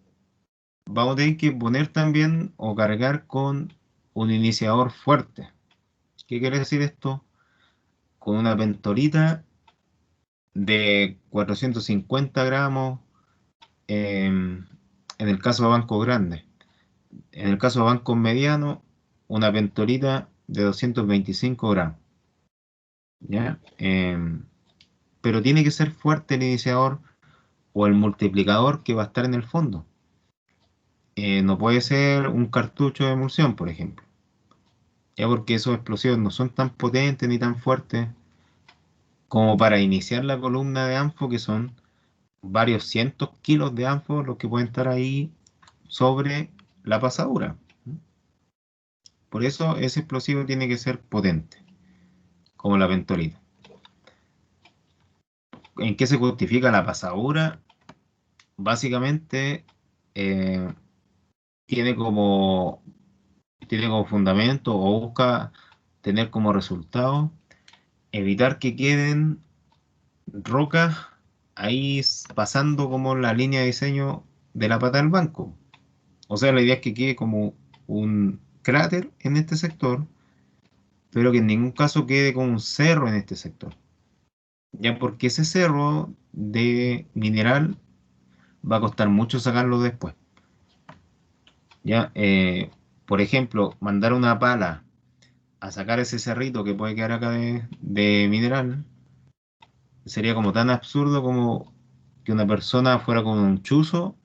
vamos a tener que poner también o cargar con un iniciador fuerte. ¿Qué quiere decir esto? Con una pentorita de 450 gramos en el caso de bancos grandes. En el caso de bancos medianos, una pentorita de 225 gramos. ¿Ya? Pero tiene que ser fuerte el iniciador o el multiplicador que va a estar en el fondo. No puede ser un cartucho de emulsión, por ejemplo. Ya porque esos explosivos no son tan potentes ni tan fuertes como para iniciar la columna de ANFO, que son varios cientos kilos de ANFO los que pueden estar ahí sobre la pasadura. Por eso ese explosivo tiene que ser potente, como la pentolita. ¿En qué se justifica la pasadura? Básicamente eh, tiene como, tiene como fundamento o busca tener como resultado evitar que queden rocas ahí pasando como la línea de diseño de la pata del banco. O sea, la idea es que quede como un cráter en este sector, pero que en ningún caso quede como un cerro en este sector. Ya porque ese cerro de mineral va a costar mucho sacarlo después. Ya, por ejemplo, mandar una pala a sacar ese cerrito que puede quedar acá de mineral sería como tan absurdo como que una persona fuera con un chuzo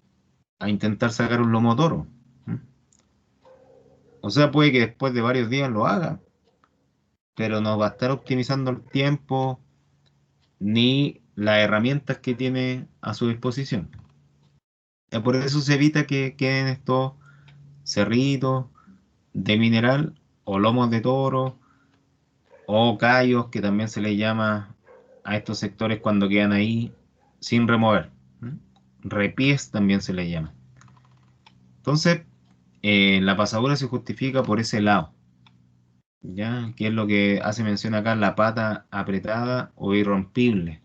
a intentar sacar un lomo toro. ¿Mm? O sea, puede que después de varios días lo haga, pero no va a estar optimizando el tiempo ni las herramientas que tiene a su disposición. Por eso se evita que queden estos cerritos de mineral o lomos de toro o callos, que también se les llama a estos sectores cuando quedan ahí sin remover. ¿Mm? Repies también se les llama. Entonces, la pasadura se justifica por ese lado, ¿ya? Que es lo que hace mención acá, la pata apretada o irrompible,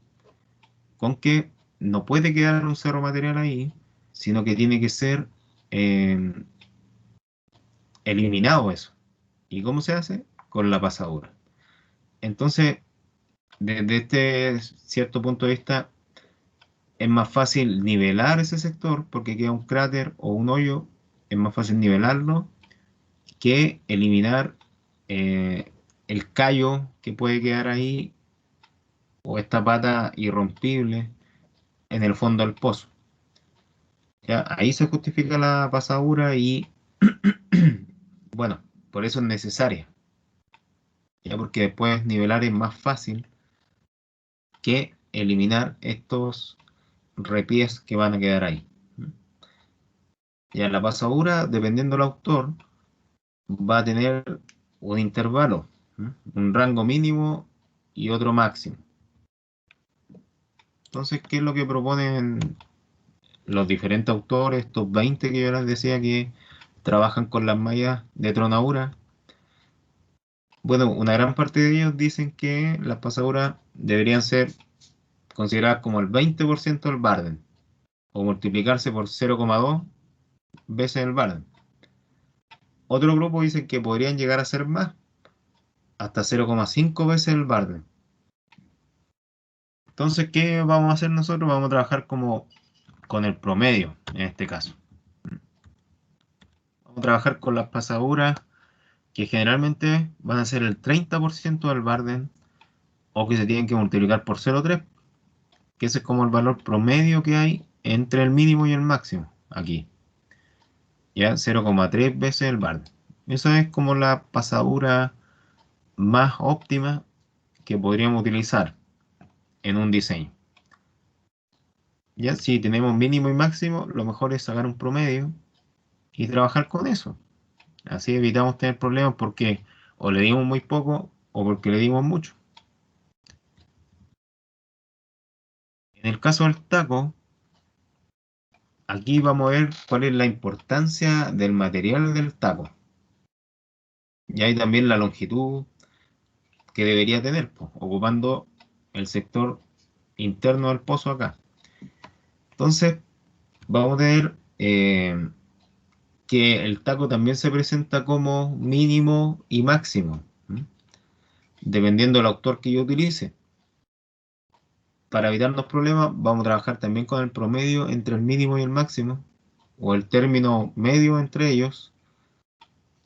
con que no puede quedar un cerro material ahí, sino que tiene que ser eh, eliminado eso. ¿Y cómo se hace? Con la pasadura. Entonces, desde este cierto punto de vista, es más fácil nivelar ese sector porque queda un cráter o un hoyo, es más fácil nivelarlo que eliminar el callo que puede quedar ahí o esta pata irrompible en el fondo del pozo. ¿Ya? Ahí se justifica la pasadura y bueno, por eso es necesaria, ya porque después nivelar es más fácil que eliminar estos repies que van a quedar ahí. Ya la pasadura, dependiendo del autor, va a tener un intervalo, un rango mínimo y otro máximo. Entonces, ¿qué es lo que proponen los diferentes autores, estos 20 que yo les decía que trabajan con las mallas de tronadura? Bueno, una gran parte de ellos dicen que las pasaduras deberían ser consideradas como el 20% del Barden o multiplicarse por 0,2 veces el Barden. Otro grupo dice que podrían llegar a ser más, hasta 0,5 veces el Barden. Entonces, ¿qué vamos a hacer nosotros? Vamos a trabajar como con el promedio en este caso. Vamos a trabajar con las pasaduras que generalmente van a ser el 30% del Barden o que se tienen que multiplicar por 0,3, que ese es como el valor promedio que hay entre el mínimo y el máximo aquí. Ya 0,3 veces el Barden. Esa es como la pasadura más óptima que podríamos utilizar en un diseño. Ya si tenemos mínimo y máximo, lo mejor es sacar un promedio y trabajar con eso. Así evitamos tener problemas porque o le dimos muy poco o porque le dimos mucho. En el caso del taco, aquí vamos a ver cuál es la importancia del material del taco. Y hay también la longitud que debería tener, pues, ocupando el sector interno del pozo acá. Entonces, vamos a tener que el taco también se presenta como mínimo y máximo, ¿m? Dependiendo del autor que yo utilice. Para evitarnos problemas, vamos a trabajar también con el promedio entre el mínimo y el máximo, o el término medio entre ellos,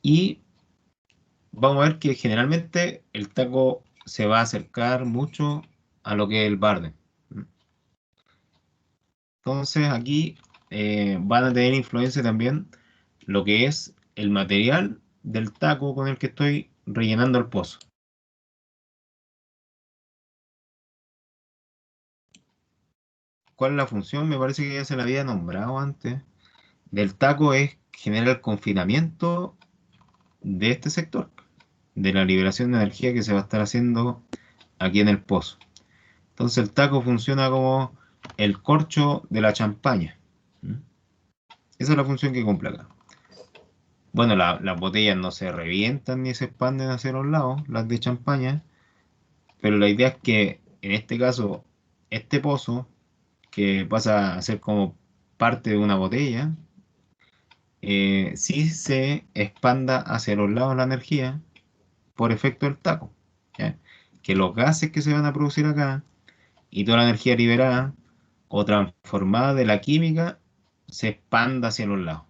y vamos a ver que generalmente el taco se va a acercar mucho a lo que es el barde. Entonces aquí van a tener influencia también lo que es el material del taco con el que estoy rellenando el pozo. ¿Cuál es la función? Me parece que ya se la había nombrado antes. Del taco es generar el confinamiento de este sector, de la liberación de energía que se va a estar haciendo aquí en el pozo. Entonces el taco funciona como el corcho de la champaña. ¿Mm? Esa es la función que cumple acá. Bueno, las botellas no se revientan ni se expanden hacia los lados, las de champaña, pero la idea es que en este caso, este pozo, que pasa a ser como parte de una botella, sí se expanda hacia los lados la energía por efecto del taco. ¿Ya? Que los gases que se van a producir acá y toda la energía liberada o transformada de la química se expanda hacia los lados.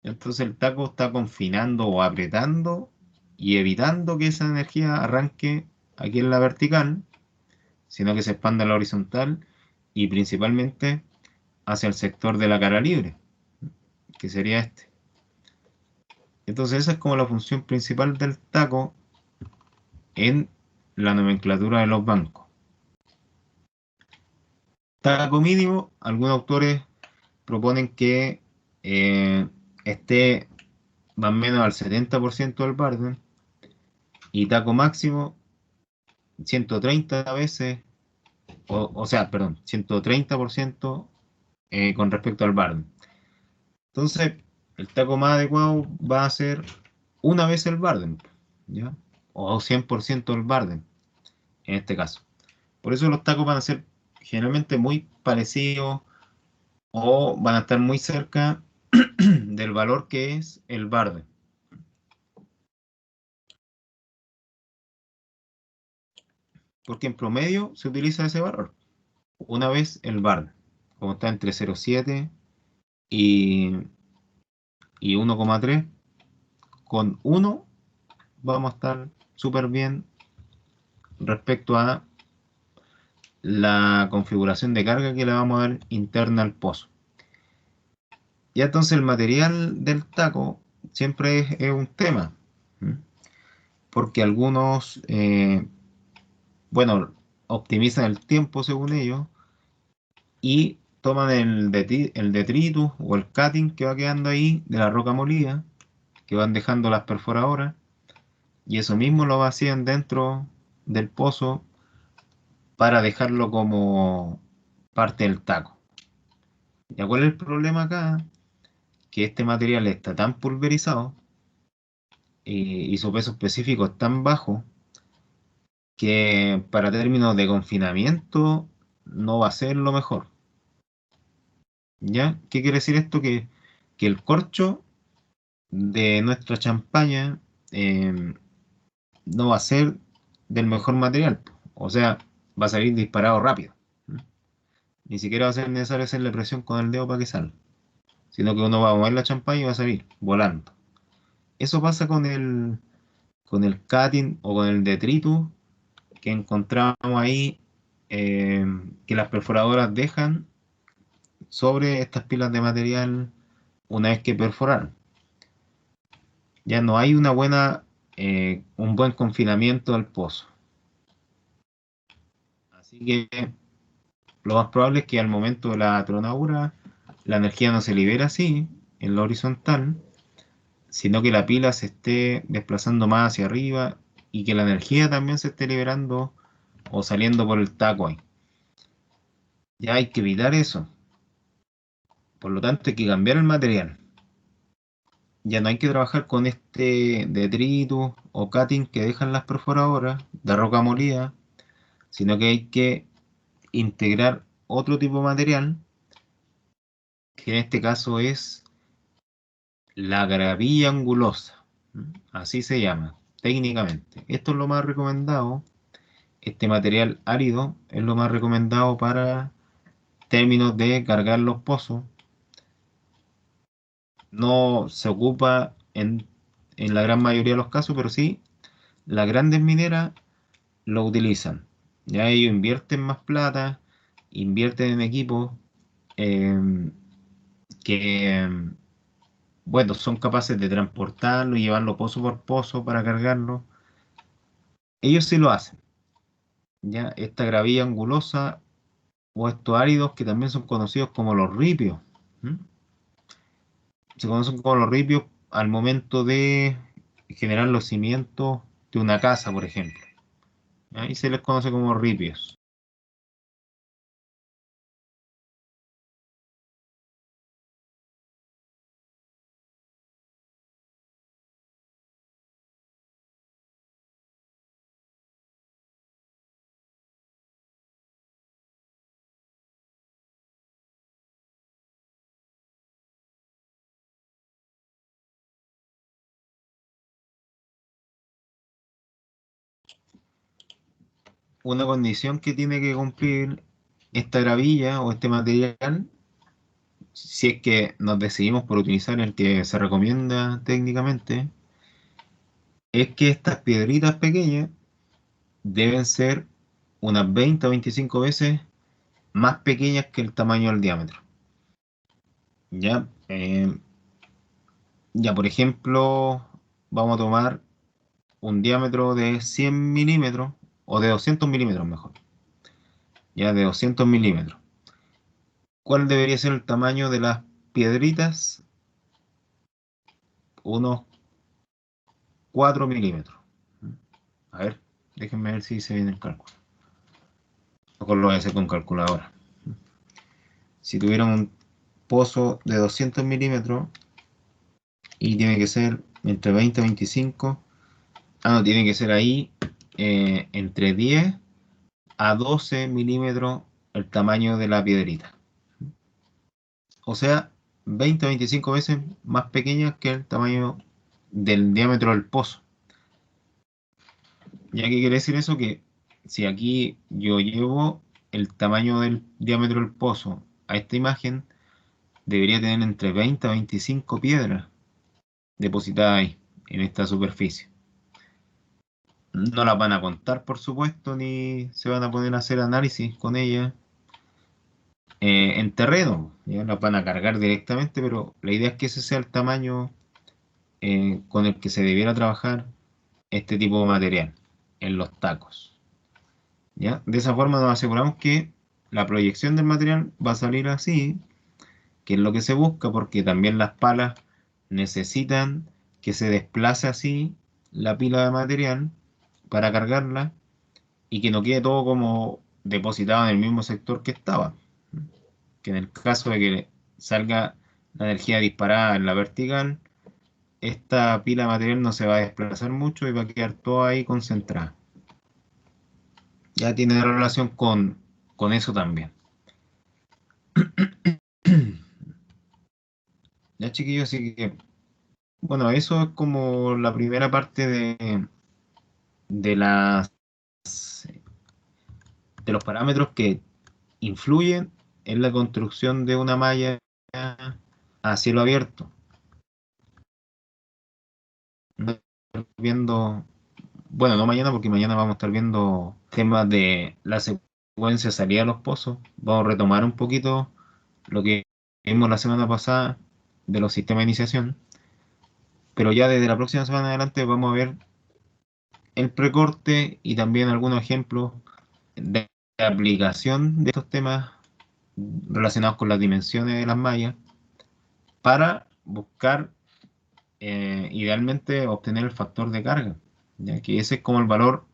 Entonces el taco está confinando o apretando y evitando que esa energía arranque aquí en la vertical, sino que se expanda en la horizontal y principalmente hacia el sector de la cara libre, que sería este. Entonces esa es como la función principal del taco en la nomenclatura de los bancos. Taco mínimo, algunos autores proponen que esté más o menos al 70% del barden y taco máximo 130 veces, o sea, perdón, 130% con respecto al barden. Entonces, el taco más adecuado va a ser una vez el barden, ¿ya? O 100% el barden, en este caso. Por eso los tacos van a ser generalmente muy parecidos o van a estar muy cerca del valor que es el barden. Porque en promedio se utiliza ese valor. Una vez el barden, como está entre 0,7 y, y 1,3, con 1 vamos a estar súper bien respecto a la configuración de carga que le vamos a dar interna al pozo. Ya entonces el material del taco siempre es un tema, ¿m? Porque algunos, bueno, optimizan el tiempo según ellos y toman el detritus o el cutting que va quedando ahí de la roca molida, que van dejando las perforadoras, y eso mismo lo vacían dentro del pozo para dejarlo como parte del taco. ¿Ya cuál es el problema acá? Que este material está tan pulverizado y su peso específico es tan bajo que para términos de confinamiento no va a ser lo mejor. ¿Ya? ¿Qué quiere decir esto? Que el corcho de nuestra champaña no va a ser del mejor material. O sea, va a salir disparado rápido. Ni siquiera va a ser necesario hacerle presión con el dedo para que salga, sino que uno va a mover la champaña y va a salir volando. Eso pasa con el cutting o con el detritus que encontramos ahí, eh, que las perforadoras dejan sobre estas pilas de material una vez que perforaron. Ya no hay un buen confinamiento del pozo. Así que lo más probable es que al momento de la tronadura la energía no se libera así en la horizontal, sino que la pila se esté desplazando más hacia arriba y que la energía también se esté liberando o saliendo por el taco ahí. Ya hay que evitar eso. Por lo tanto, hay que cambiar el material. Ya no hay que trabajar con este detritus o cutting que dejan las perforadoras de roca molida, sino que hay que integrar otro tipo de material que en este caso es la gravilla angulosa. Así se llama técnicamente. Esto es lo más recomendado. Este material árido es lo más recomendado para términos de cargar los pozos. No se ocupa en la gran mayoría de los casos, pero sí, las grandes mineras lo utilizan. Ya ellos invierten más plata, invierten en equipos eh, que, bueno, son capaces de transportarlo y llevarlo pozo por pozo para cargarlo. Ellos sí lo hacen. Ya esta gravilla angulosa o estos áridos que también son conocidos como los ripios. ¿Mm? Se conocen como los ripios al momento de generar los cimientos de una casa, por ejemplo. Ahí se les conoce como ripios. Una condición que tiene que cumplir esta gravilla o este material, si es que nos decidimos por utilizar el que se recomienda técnicamente, es que estas piedritas pequeñas deben ser unas 20 o 25 veces más pequeñas que el tamaño del diámetro. Ya, ya por ejemplo, vamos a tomar un diámetro de 100 milímetros o de 200 milímetros mejor, ya de 200 milímetros. ¿Cuál debería ser el tamaño de las piedritas? Unos 4 milímetros. A ver, déjenme ver si se viene el cálculo. Mejor lo voy a hacer con calculadora. Si tuviera un pozo de 200 milímetros y tiene que ser entre 20 y 25, no, tiene que ser ahí entre 10 a 12 milímetros el tamaño de la piedrita. O sea, 20 a 25 veces más pequeña que el tamaño del diámetro del pozo. ¿Ya qué quiere decir eso? Que si aquí yo llevo el tamaño del diámetro del pozo a esta imagen, debería tener entre 20 a 25 piedras depositadas ahí, en esta superficie. No las van a contar, por supuesto, ni se van a poner a hacer análisis con ellas en terreno. Ya las van a cargar directamente, pero la idea es que ese sea el tamaño con el que se debiera trabajar este tipo de material en los tacos. ¿Ya? De esa forma nos aseguramos que la proyección del material va a salir así, que es lo que se busca, porque también las palas necesitan que se desplace así la pila de material para cargarla y que no quede todo como depositado en el mismo sector que estaba. Que en el caso de que salga la energía disparada en la vertical, esta pila de material no se va a desplazar mucho y va a quedar todo ahí concentrada. Ya tiene relación con eso también. Ya chiquillos, así que, bueno, eso es como la primera parte de las, de los parámetros que influyen en la construcción de una malla a cielo abierto. Viendo, bueno, no mañana porque mañana vamos a estar viendo temas de la secuencia de salida de los pozos. Vamos a retomar un poquito lo que vimos la semana pasada de los sistemas de iniciación, pero ya desde la próxima semana en adelante vamos a ver el precorte y también algunos ejemplos de aplicación de estos temas relacionados con las dimensiones de las mallas para buscar idealmente obtener el factor de carga, ya que ese es como el valor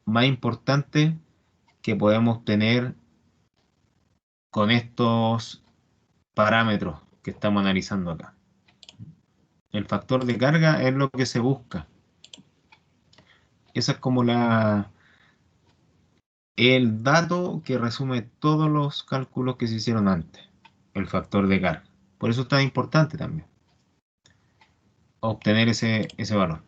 más importante que podemos tener con estos parámetros que estamos analizando acá. El factor de carga es lo que se busca. Esa es como el dato que resume todos los cálculos que se hicieron antes. el factor de carga. Por eso es tan importante también obtener ese valor.